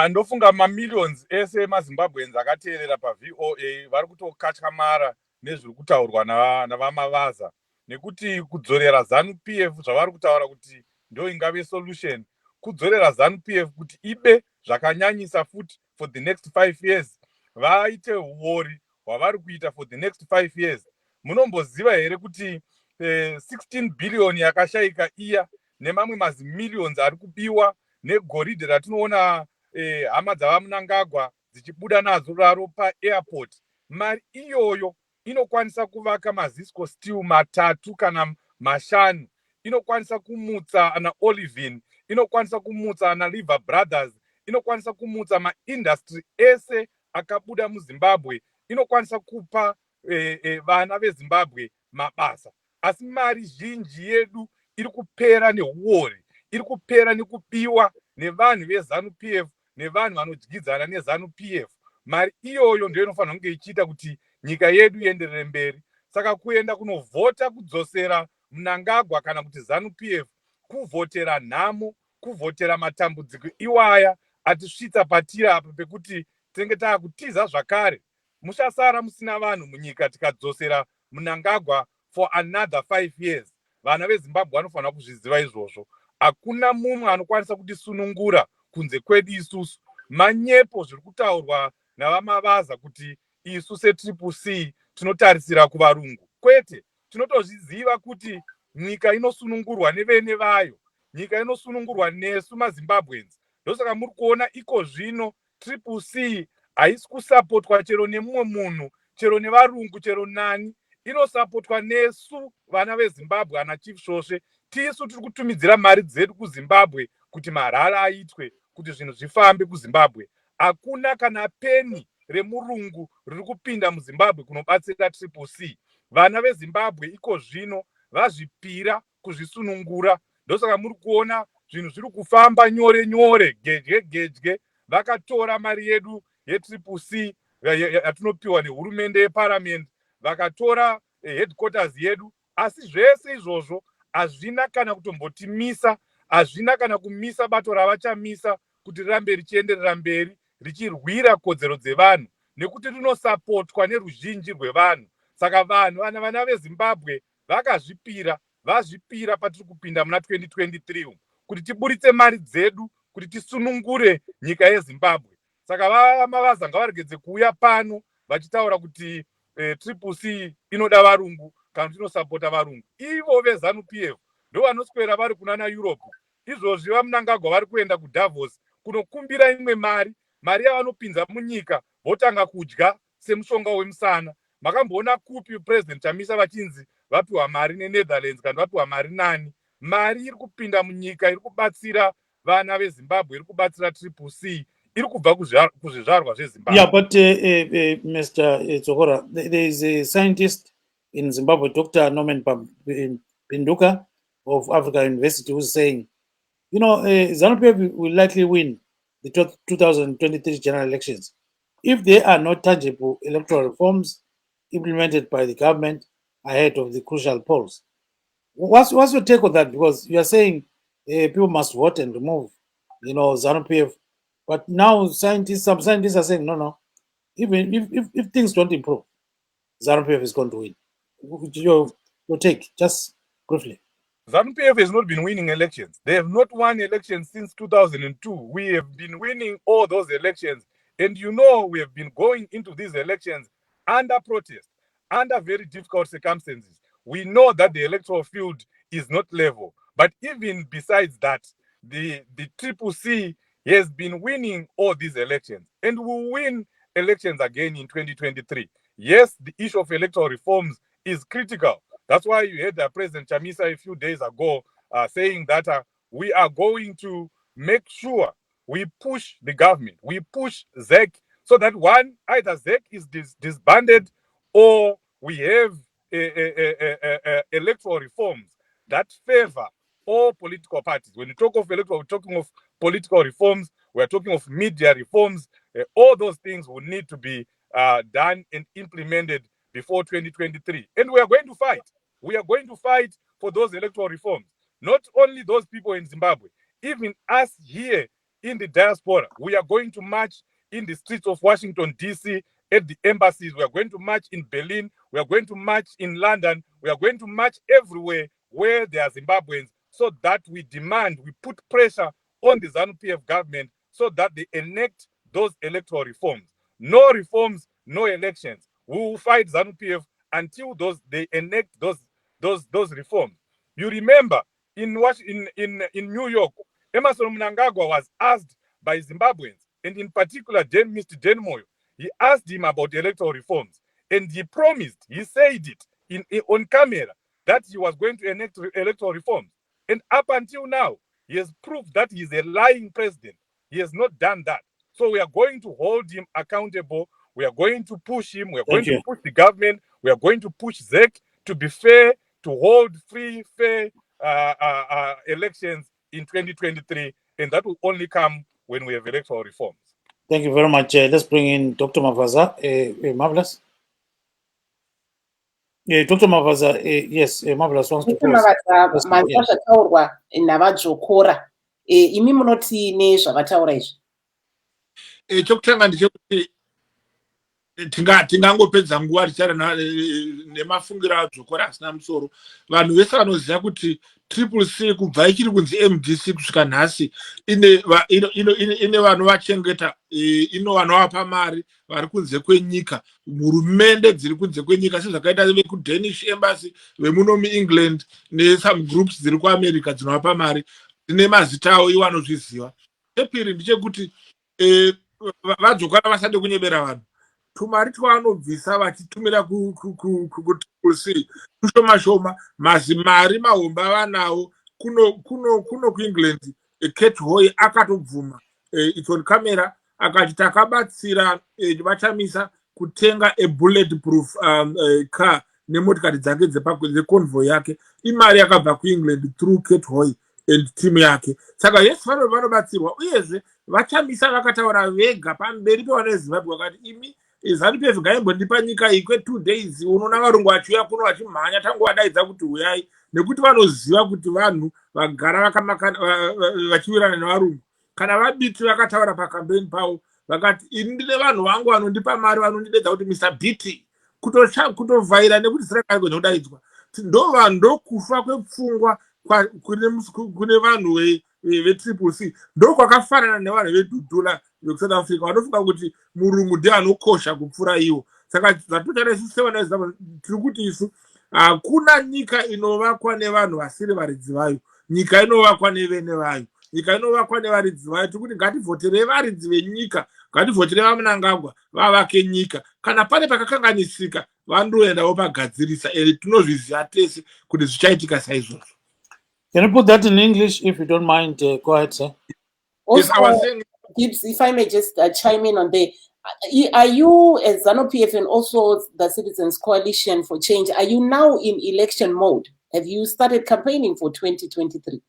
Ndofunga mamillions ese maZimbabweans akateerera paVOA vari kutokatyamara nezviri kutaurwa navamavaza, nekuti kudzorera Zanu PF zvavari kutaura kuti ndo ingave solution, kudzorera Zanu PF kuti ibe zvakanyanyisa futi for the next 5 years, vaite uori hwavari kuita for the next 5 years. Munomboziva here kuti 16 billion yakashayika iya nemamwe mazimillions ari kubiwa negoridhe ratinoona hama dzavaMnangagwa dzichibuda nazo raro paairport, mari iyoyo inokwanisa kuvaka mazisco steel 3 kana 5, inokwanisa kumutsa ana Olivin, inokwanisa kumutsa ana Liver Brothers, inokwanisa kumutsa maindustry ese akabuda muZimbabwe, inokwanisa kupa vana veZimbabwe mabasa. Asi mari zhinji yedu iri kupera neuori, iri kupera nekubiwa nevanhu veZanu PF nevanhu vanodyidzana neZanu PF. Mari iyoyo ndio inofanira kunge ichiita kuti nyika yedu ienderere mberi. Saka kuenda kunovhota kudzosera Mnangagwa kana kuti Zanu PF, kuvhotera nhamo, kuvhotera matambudziko iwaya atisvitsa patiri apa pekuti tinenge taakutiza zvakare. Muchasara musina vanhu munyika tikadzosera Mnangagwa for another 5 years. Vana veZimbabwe vanofanira kuzviziva izvozvo. Hakuna mumwe anokwanisa kutisunungura kunze kwedu isusu. Manyepo zviri kutaurwa navamavaza kuti isu seCCC tinotarisira kuvarungu. Kwete, tinotozviziva kuti nyika inosunungurwa nevene vayo, nyika inosunungurwa nesu maZimbabweans. Ndosaka muri kuona iko zvino CCC haisi kusapotwa chero nemumwe munhu, chero nevarungu, chero nani, inosapotwa nesu vana veZimbabwe, ana Chief Shoshe. Tisu tiri kutumidzira mari dzedu kuZimbabwe kuti marara aitwe, kuti zvinhu zvifambe kuZimbabwe. Hakuna kana peni remurungu riri kupinda muZimbabwe kunobatsira CCC. Vana veZimbabwe iko zvino vazvipira kuzvisunungura. Ndosaka muri kuona zvinhu zviri kufamba nyore nyore, gedye. Vakatora mari yedu yeCCC yatinopiwa nehurumende yeparliament, vakatora headquarters yedu, asi zvese izvozvo hazvina kana kutombotimisa, hazvina kana kumisa bato ravachamisa kuti rirambe richienderera mberi richirwira kodzero dzevanhu, nekuti rinosapotwa neruzhinji rwevanhu. Saka vana veZimbabwe vazvipira patiri kupinda muna 2023 kuti tiburitse mari dzedu kuti tisunungure nyika yeZimbabwe. Saka vamavaza ngavaregedze kuuya pano vachitaura kuti CCC inoda varungu kana kuti inosapota varungu. Ivo veZanu PF ndo vanoswera vari kunana Europe. Izvozvi vaMnangagwa vari kuenda kuDavos kunokumbira imwe mari yavanopinza munyika votanga kudya semushonga wemusana. Makamboona kupi president chamisa vachinzi vapiwa mari neNetherlands kana vapiwa mari nani? Mari iri kupinda munyika, iri kubatsira vana veZimbabwe, iri kubatsira CCC, iri kubva kuzvizvarwa zveZimbabwe. Yeah, but Mr. Dzokora, there is a scientist in Zimbabwe, Dr. Norman Pinduka of Africa University, who's saying, you know, Zanu PF will likely win the 2023 general elections if there are no tangible electoral reforms implemented by the government ahead of the crucial polls. What's your take on that? Because you are saying people must vote and remove, you know, Zanu PF. But now some scientists are saying, no. Even if things don't improve, Zanu PF is going to win. Your take, just briefly. Zanu PF has not been winning elections. They have not won elections since 2002. We have been winning all those elections. And you know, we have been going into these elections under protest, under very difficult circumstances. We know that the electoral field is not level. But even besides that, the Triple C has been winning all these elections and will win elections again in 2023. Yes, the issue of electoral reforms is critical. That's why you heard President Chamisa a few days ago saying that we are going to make sure we push the government, we push ZEC, so that either ZEC is disbanded or we have electoral reforms that favor all political parties. When you talk of electoral, we're talking of political reforms, we're talking of media reforms. All those things will need to be done and implemented before 2023. And we are going to fight. We are going to fight for those electoral reforms. Not only those people in Zimbabwe, even us here in the diaspora, we are going to march in the streets of Washington, D.C., at the embassies. We are going to march in Berlin. We are going to march in London. We are going to march everywhere where there are Zimbabweans, so that we demand, we put pressure on the Zanu PF government so that they enact those electoral reforms. No reforms, no elections. We will fight Zanu PF until they enact those reforms. You remember in New York, Emerson Mnangagwa was asked by Zimbabweans, and in particular Mr. Denmoyo, he asked him about electoral reforms, and he promised, he said it on camera, that he was going to enact electoral reforms. And up until now, he has proved that he is a lying president. He has not done that. So we are going to hold him accountable. We are going to push him. We are going to push the government. We are going to push ZEC to be fair, to hold free, fair elections in 2023. And that will only come when we have electoral reforms. Thank you very much. Let's bring in Dr. Mavaza. Marvelous. Dr. Mavaza, yes, Marvelous wants to pose. Zvakataurwa navadzokora imi munoti nezvakataura izvi. Chokutanga ndechekuti tingangopedza nguva tichari nemafungiro adzokora asina musoro. Vanhu vese vanoziva kuti Triple C kubva ichiri kunzi MDC kusvika nhasi ine vanovachengeta, ino vanovapa mari vari kunze kwenyika, hurumende dziri kunze kwenyika sezvakaita vekudanish embassy, vemuno muengland nesome groups dziri kuamerica dzinovapa mari, dzine mazita avo iwo anozviziva. Chepiri ndechekuti vadzokara vasade kunyebera vanhu. Tumari twavanobvisa vachitumira kuTriple C tushoma shoma, mazimari mahomba vanawo kuno kuengland. Kate Hoy akatobvuma it's on camera akati takabatsira vachamisa kutenga bulletproof car nemotikari dzake dzeconvoy yake, imari yakabva kuengland through Kate Hoy and team yake. Saka yes, vanobatsirwa, uyezve vachamisa vakataura vega pamberi pevana veZimbabwe vakati imi Zanu PF ngaimbondipa nyika iyi kwe2 days, unoona varungu vachiuya kuno vachimhanya tangu vadaidza kuti uyai, nekuti vanoziva kuti vanhu vagara vachiwirana nevarungu. Kana vabiti vakataura pakambeni pavo vakati ini ndine vanhu vangu vanondipa mari vanondidedza kuti Mr. BT, kutovhaira nekuti sirakaigona kudaidzwa. Ndokufa kwepfungwa kune vanhu veTriple C ndokwakafanana nevanhu vedhudhula vekusouth Africa vanofunga kuti murungu ndiye anokosha kupfuura ivo. Saka zvatotaura isu sevana veZimbabwe tiri kuti isu hakuna nyika inovakwa nevanhu vasiri varidzi vayo, nyika inovakwa nevene vayo, nyika inovakwa nevaridzi vayo. Tiri kuti ngativhoterei varidzi venyika, ngativhoterei vaMnangagwa vavake nyika. Kana pane pakakanganisika vandoendawo pagadzirisa, tinozviziva tese kuti zvichaitika saizvozvo. Can you put that in English if you don't mind? Go ahead, sir. Also, yes, I was saying, Gibbs, if I may just chime in on there, are you, as Zanu PF and also the Citizens Coalition for Change, are you now in election mode? Have you started campaigning for 2023?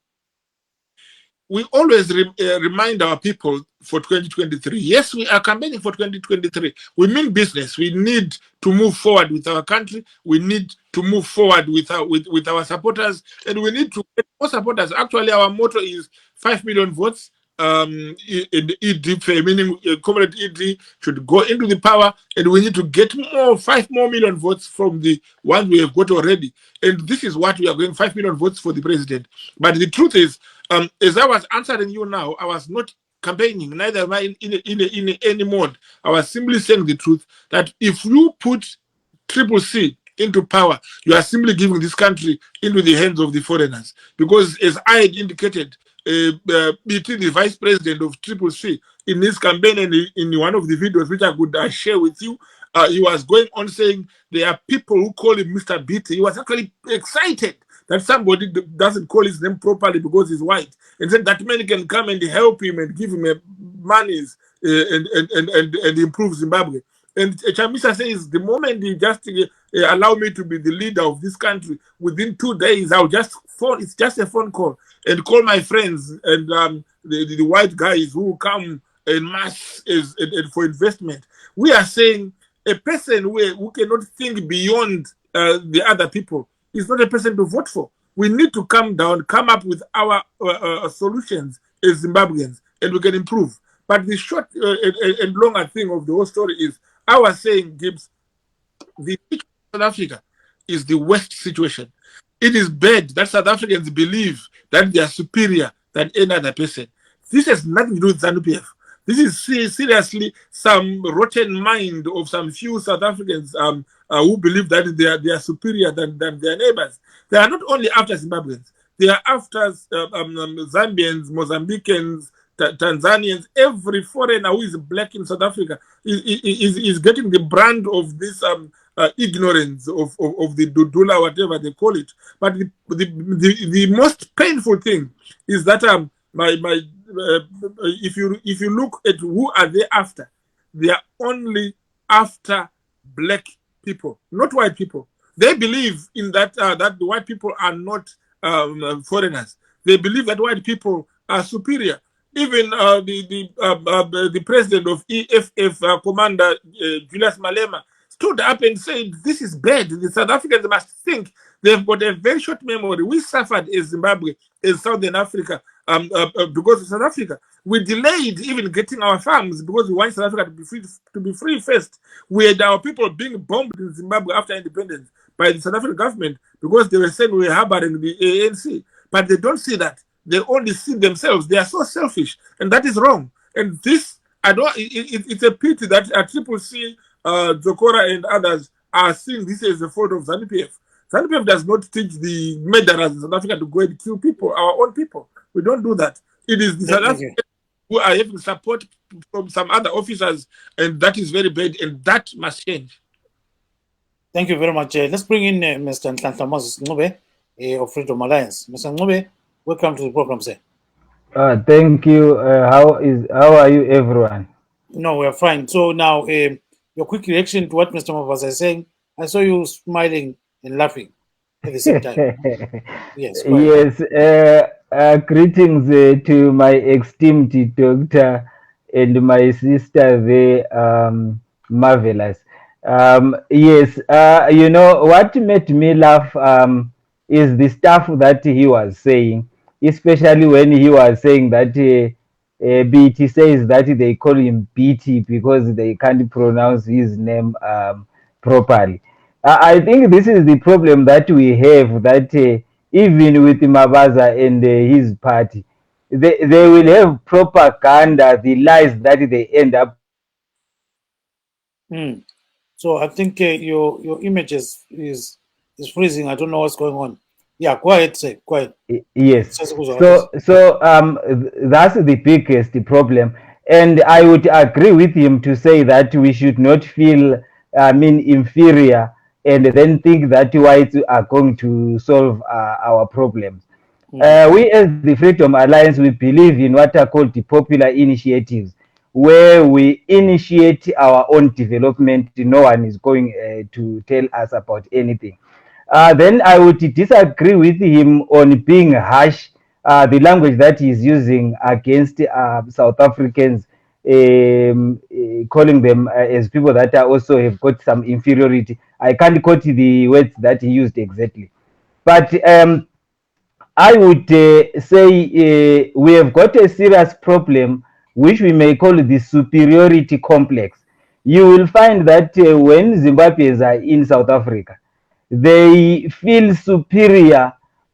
We always remind our people for 2023. Yes, we are campaigning for 2023. We mean business. We need to move forward with our country. We need to move forward with our supporters, and we need to get more supporters. Actually, our motto is 5 million votes. ED, meaning Comrade ED should go into the power, and we need to get 5 more million votes from the ones we have got already. And this is what we are going, 5 million votes for the president. But the truth is, as I was answering you now, I was not campaigning, neither am I in any mode. I was simply saying the truth, that if you put Triple C into power, you are simply giving this country into the hands of the foreigners. Because as I had indicated, between the vice president of Triple C in his campaign and in one of the videos which I could share with you, he was going on saying there are people who call him Mr. Beatty. He was actually excited that somebody doesn't call his name properly because he's white, and said that man can come and help him and give him monies and improve Zimbabwe. And Chamisa says, the moment you just allow me to be the leader of this country, within 2 days, I'll just phone, it's just a phone call, and call my friends and the white guys who come en masse for investment. We are saying a person who cannot think beyond the other people is not a person to vote for. We need to come down, come up with our solutions as Zimbabweans, and we can improve. But the short and longer thing of the whole story is, I was saying, Gibbs, the situation in South Africa is the worst situation. It is bad that South Africans believe that they are superior than any other person. This has nothing to do with Zanu PF. This is seriously some rotten mind of some few South Africans who believe that they are superior than their neighbors. They are not only after Zimbabweans, they are after Zambians, Mozambicans, Tanzanians. Every foreigner who is black in South Africa is getting the brand of this ignorance of the Dudula, whatever they call it. But the most painful thing is that if you look at who are they after, they are only after black people, not white people. They believe in that that the white people are not foreigners. They believe that white people are superior. Even the president of EFF, Commander Julius Malema, stood up and said, this is bad. The South Africans must think they've got a very short memory. We suffered as Zimbabwe, as Southern Africa, because of South Africa. We delayed even getting our farms because we want South Africa to be free first. We had our people being bombed in Zimbabwe after independence by the South African government because they were saying we were harboring the ANC. But they don't see that. They only see themselves. They are so selfish, and that is wrong. And this, it's a pity that Triple C, Dzokora, and others are seeing this as the fault of Zanu PF. Zanu PF does not teach the murderers in South Africa to go and kill people, our own people. We don't do that. It is the South Africans who are having support from some other officers, and that is very bad, and that must change. Thank you very much. Let's bring in Mr. Nhlanhla Ncube of Freedom Alliance. Mr. Ncube, welcome to the program, sir. Thank you. How are you, everyone? No, we are fine. So now, your quick reaction to what Mr. Mavaza is saying. I saw you smiling and laughing at the same time. Yes. Yes. Greetings to my esteemed doctor and my sister, the marvelous. Yes. You know what made me laugh is the stuff that he was saying, especially when he was saying that BT says that they call him BT because they can't pronounce his name properly. I think this is the problem that we have, that even with Mavaza and his party, they will have propaganda, the lies that they end up. So I think your image is freezing. I don't know what's going on. Yeah, go ahead, say. Go ahead. Yes. So that's the biggest problem. And I would agree with him to say that we should not feel, inferior and then think that whites are going to solve our problems. We as the Freedom Alliance, we believe in what are called the popular initiatives, where we initiate our own development. No one is going to tell us about anything. Then I would disagree with him on being harsh, the language that he's using against South Africans, calling them as people that are also have got some inferiority. I can't quote the words that he used exactly. But I would say we have got a serious problem, which we may call the superiority complex. You will find that when Zimbabweans are in South Africa, they feel superior.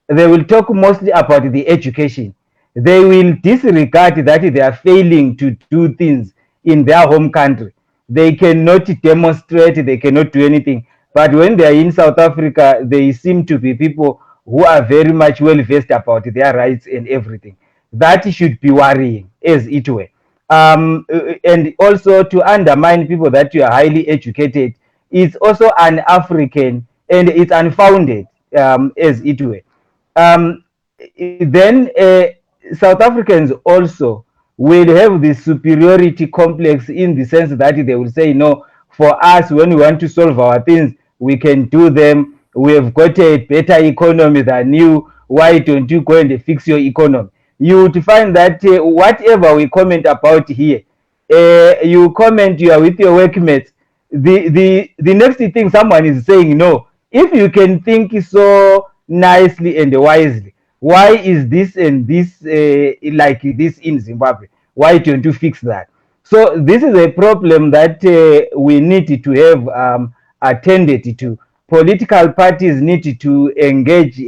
They will talk mostly about the education. They will disregard that they are failing to do things in their home country. They cannot demonstrate, they cannot do anything. But when they are in South Africa, they seem to be people who are very much well versed about their rights and everything. That should be worrying, as it were. And also to undermine people that you are highly educated, it's also un-African and it's unfounded, as it were. Um, then South Africans also will have this superiority complex in the sense that they will say, no, for us, when we want to solve our things, we can do them. We have got a better economy than you. Why don't you go and fix your economy? You would find that whatever we comment about here, you comment, you are with your workmates. The next thing someone is saying, no, if you can think so nicely and wisely, why is this and this like this in Zimbabwe? Why don't you fix that? So this is a problem that we need to have attended to. Political parties need to engage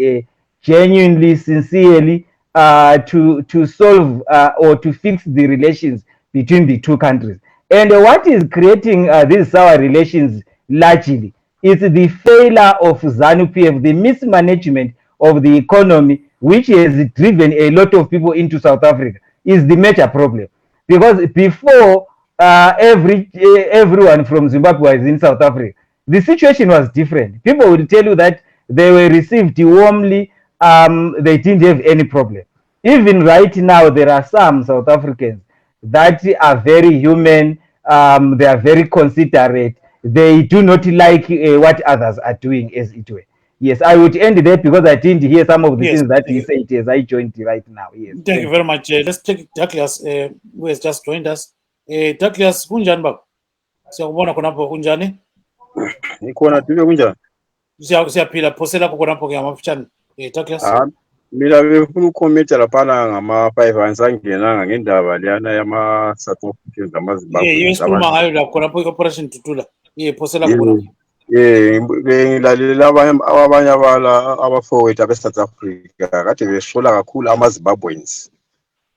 genuinely, sincerely, to solve or to fix the relations between the two countries. And what is creating these sour relations largely is the failure of Zanu PF, the mismanagement of the economy, which has driven a lot of people into South Africa, is the major problem. Because before everyone from Zimbabwe was in South Africa, the situation was different. People will tell you that they were received warmly, they didn't have any problem. Even right now, there are some South Africans that are very human, they are very considerate, they do not like what others are doing, as it were. Yes, I would end there because I didn't hear some of the things that he said as I joined right now. Yes. Thank you very much. Let's take Douglas, who has just joined us. Douglas, kunjani baba? Siyakubona khonapho kunjani? Ikhona tike kunjani? Siyaphila, phosela khonapho ke amafutshane. Douglas. Mina befuna ukukhomentha laphana ngama-5 angisangenanga ngendaba leyana yama-South Africans namaZimbabwe. Isikhuluma ngayo la khonapho i-Operation Tutula. Phosela khonapho. Ngilalela abanye abafowethu abe-South Africa kade besola kakhulu ama-Zimbabweans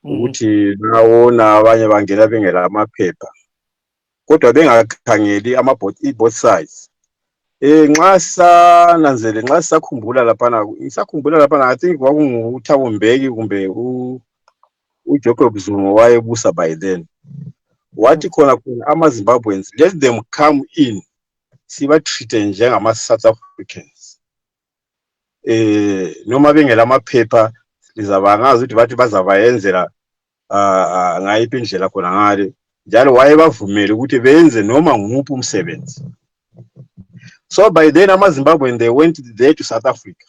ukuthi nawona abanye bangena bengela amaphepha kodwa bengakhangeli both sides. Nxa sisakhumbula laphana I think kwakunguThabo Mbeki kumbe uJacob Zuma wayebusa by then. Wathi khona ama-Zimbabweans, let them come in, sibatreate njengama-South Africans. Noma bengela amaphepha lizabangazi ukuthi bathi bazabayenzela ngayiphi indlela khona ngale njalo wayebavumela ukuthi benze noma nguphi umsebenzi. So by then ama-Zimbabwean they went there to South Africa.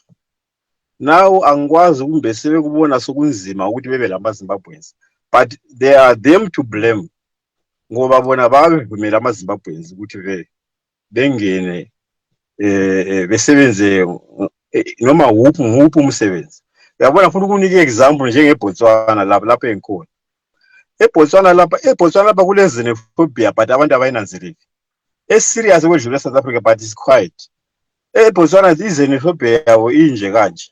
Now angikwazi kumbe sebekubona sokunzima ukuthi bebe lama-Zimbabweans, but they are them to blame ngoba bona babevumela ama-Zimbabweans ukuthi bengene besebenze noma nguphi umsebenzi. Uyabona futhi ukunike example njengeBotswana lapha engikhona. eBotswana lapha kule xenophobia but abantu abayinanzeleli. Serious kwedlula eSouth Africa but it's quiet. eBotswana i-xenophobia yabo inje kanje.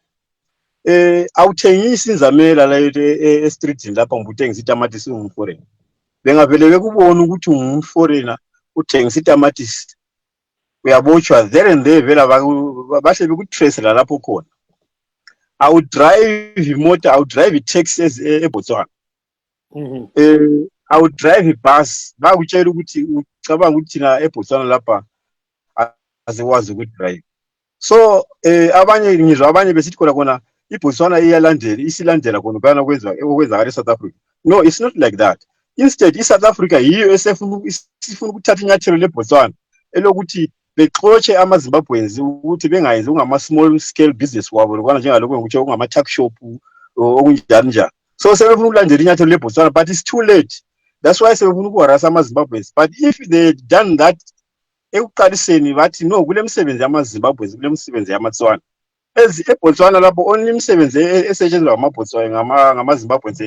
Awuthengisi inzamela la e-streetini lapha ngikuthengisa itamatisi ungumforeigner. Bengavele bekubona ukuthi ungumforeigner uthengisa itamatisi. Uyabotshwa there and there vela bahle bekutrace la lapho khona. I would drive imoto, I would drive i-taxis eBotswana. I would drive a bus. Bakutshela ukuthi ucabanga ukuthi na eBotswana lapha azikwazi ukudrive. So ngizwa abanye besithi khona iBotswana isilandela khona kana okwenzakala eSouth Africa. No, it's not like that. Instead, iSouth Africa yiyo esifuna ukuthatha inyathelo leBotswana elokuthi bexotshe ama-Zimbabweans ukuthi bengayenzi ungama-small scale business wabo lokwana njengalokho ngikutsho ungama-tuck shop okunjani njani. So sebefuna ukulandela inyathelo leBotswana but it's too late. That's why sebefuna ukuharasa ama-Zimbabweans. But if they done that ekuqaliseni bathi no kule msebenzi yama-Zimbabweans kule msebenzi yamaTswana. eBotswana lapho only imsebenzi esetshenziswa ngama-Zimbabweans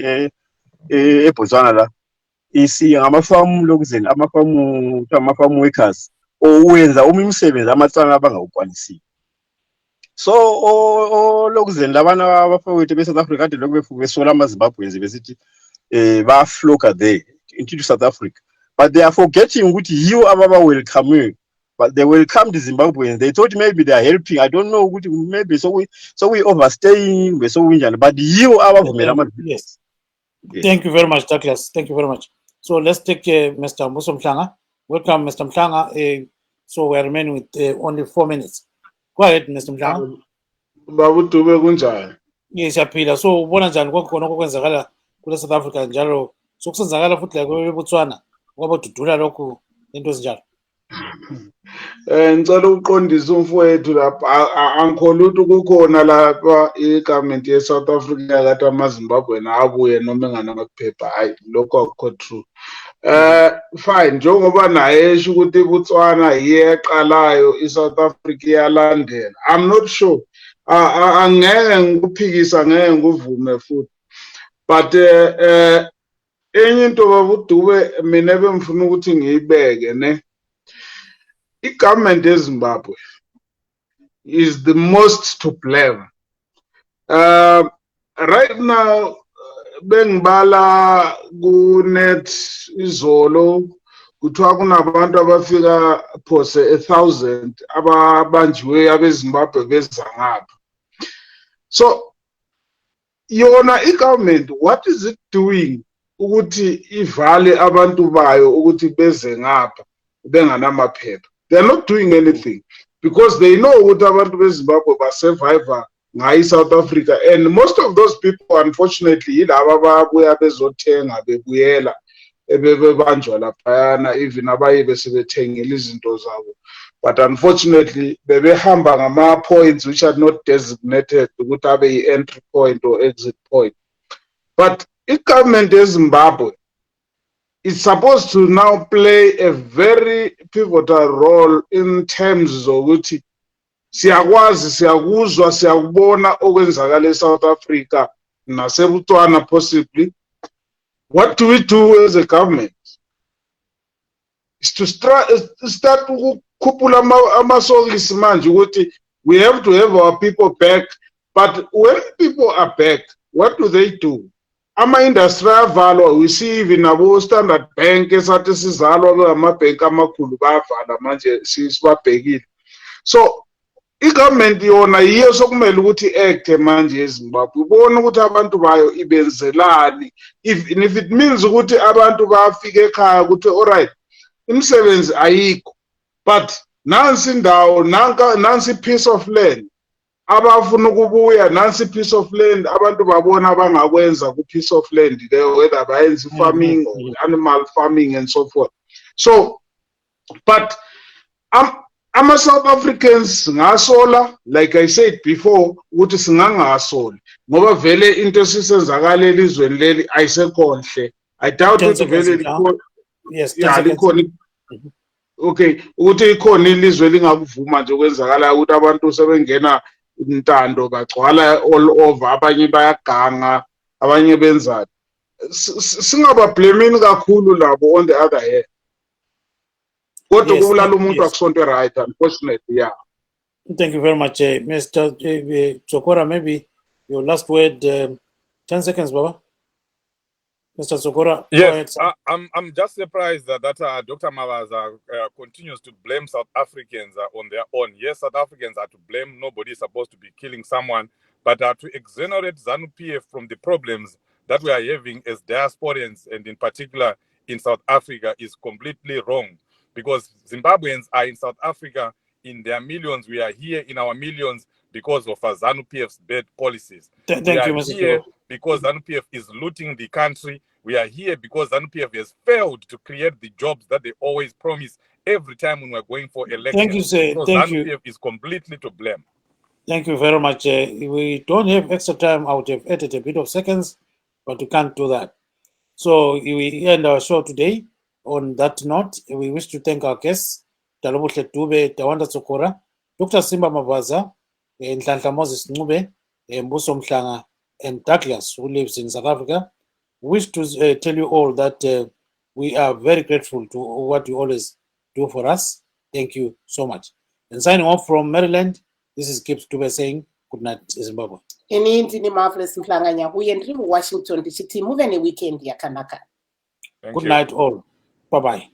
eBotswana la ngama-farm lokuzeni ama-farm workers owenza umsebenzi amaTswana abangawukwanisiyo. So lokuzeni labana abafowethu beSouth Africa kade lokhu besola ama-Zimbabweans besithi bafloka there into South Africa, but they are forgetting ukuthi yiwo ababa welcome but they welcomed the Zimbabweans. They thought maybe they are helping. I don't know, maybe so we overstaying, so we but you are yes. Yes. Thank you very much, Douglas. Thank you very much. So let's take Mr. Mbuso Mhlanga. Welcome, Mr. Mhlanga. So we are remaining with only 4 minutes. Go ahead, Mr. Mhlanga. Babu Dube kunjani? Yes, siyaphila. So ubona njani kwakhona okwenzakala kule South Africa njalo sokusenzakala futhi la kweBotswana kwabodudula lokhu into ezinjalo. Ngicela ukuqondisa umfowethu lapha angikholwa ukuthi kukhona lapha igovernment ye South Africa kade amaZimbabwean abuye noma enganamaphepha. Hayi, lokho akukho true. Fine, njengoba naye esho ukuthi iBotswana iyeqalayo iSouth Africa iyalandela. I'm not sure. Angeke ngikuphikisa, ngeke nguvume futhi. But enye into babudube mina bengifuna ukuthi ngiyibeke ne. I-government eZimbabwe is the most to blame. Right now, bengibala kunet izolo kuthiwa kunabantu abafika phose 1,000 ababanjiwe abeZimbabwe beza ngapha. So yona i-government, what is it doing ukuthi ivale abantu bayo ukuthi beze ngapha benganamaphepha? They're not doing anything because they know ukuthi abantu beZimbabwe ba-survivor ngayi South Africa, and most of those people unfortunately yilaba ababuya bezothenga bebuyela ebebanjwa laphayana, even abaye besebethengela izinto zabo. But unfortunately bebehamba ngama-points which are not designated ukuthi abe yi-entry point or exit point. But i-government eZimbabwe is supposed to now play a very pivotal role in terms zokuthi siyakwazi siyakuzwa siyakubona okwenzakala eSouth Africa naseBotswana possibly. What do we do as a government? Is to start ukukhuphula amasokisi manje ukuthi we have to have our people back. But when people are back, what do? Ama-industry avalwa, we see even abo-Standard Bank esathi sizalwa amabhenki amakhulu bayavala manje sibabhekile. So i-government yona yiyo sokumele ukuthi act manje eZimbabwe, ubone ukuthi abantu bayo ibenzelani, even if it means ukuthi abantu bafike ekhaya ukuthi alright imisebenzi ayikho, but nansi indawo nansi piece of land abafuna ukubuya, nansi piece of land abantu babona abangakwenza ku piece of land leyo, whether bayenza farming or animal farming and so forth. So but ama-South Africans ngasola, like I said before, ukuthi singangasoli ngoba vele into esisenzakala elizweni leli ayisekonhle. I doubt ukuthi vele likhona. Yes, likhona. Okay, ukuthi ikhona ilizwe lingakuvuma nje kwenzakala ukuthi abantu sebengena intando bagcwala all over, abanye bayaganga, abanye benzani. Singabablamini kakhulu labo on the other hand. Kodwa kubulala umuntu akusonto right, unfortunately, yeah. Thank you very much, Mr. Dzokora. Maybe your last word, 10 seconds, Baba. Mr. Dzokora. Yes, I'm just surprised that Dr. Mavaza continues to blame South Africans on their own. Yes, South Africans are to blame. Nobody is supposed to be killing someone. But to exonerate Zanu PF from the problems that we are having as diasporans, and in particular in South Africa, is completely wrong. Because Zimbabweans are in South Africa in their millions. We are here in our millions because of Zanu PF's bad policies. Thank you, Mr. Here because Zanu PF is looting the country. We are here because Zanu PF has failed to create the jobs that they always promise every time when we're going for elections. Thank you, sir. So Thank Zanu you. PF is completely to blame. Thank you very much. We don't have extra time. I would have added a bit of seconds, but we can't do that. So we end our show today. On that note, we wish to thank our guests, Teboho Sikhondo, Tawanda Dzokora, Dr. Simba Mavaza, Nhlanhla Ncube, Mbuso Mhlanga, and Douglas, who lives in South Africa. We wish to tell you all that we are very grateful to what you always do for us. Thank you so much. And signing off from Maryland, this is Gibbs Dube saying good night, Zimbabwe. Inindi ni marvelous Nhlanhla Ncube ndiri Washington DC. Move any weekend yakanaka. Good night all. Bye-bye.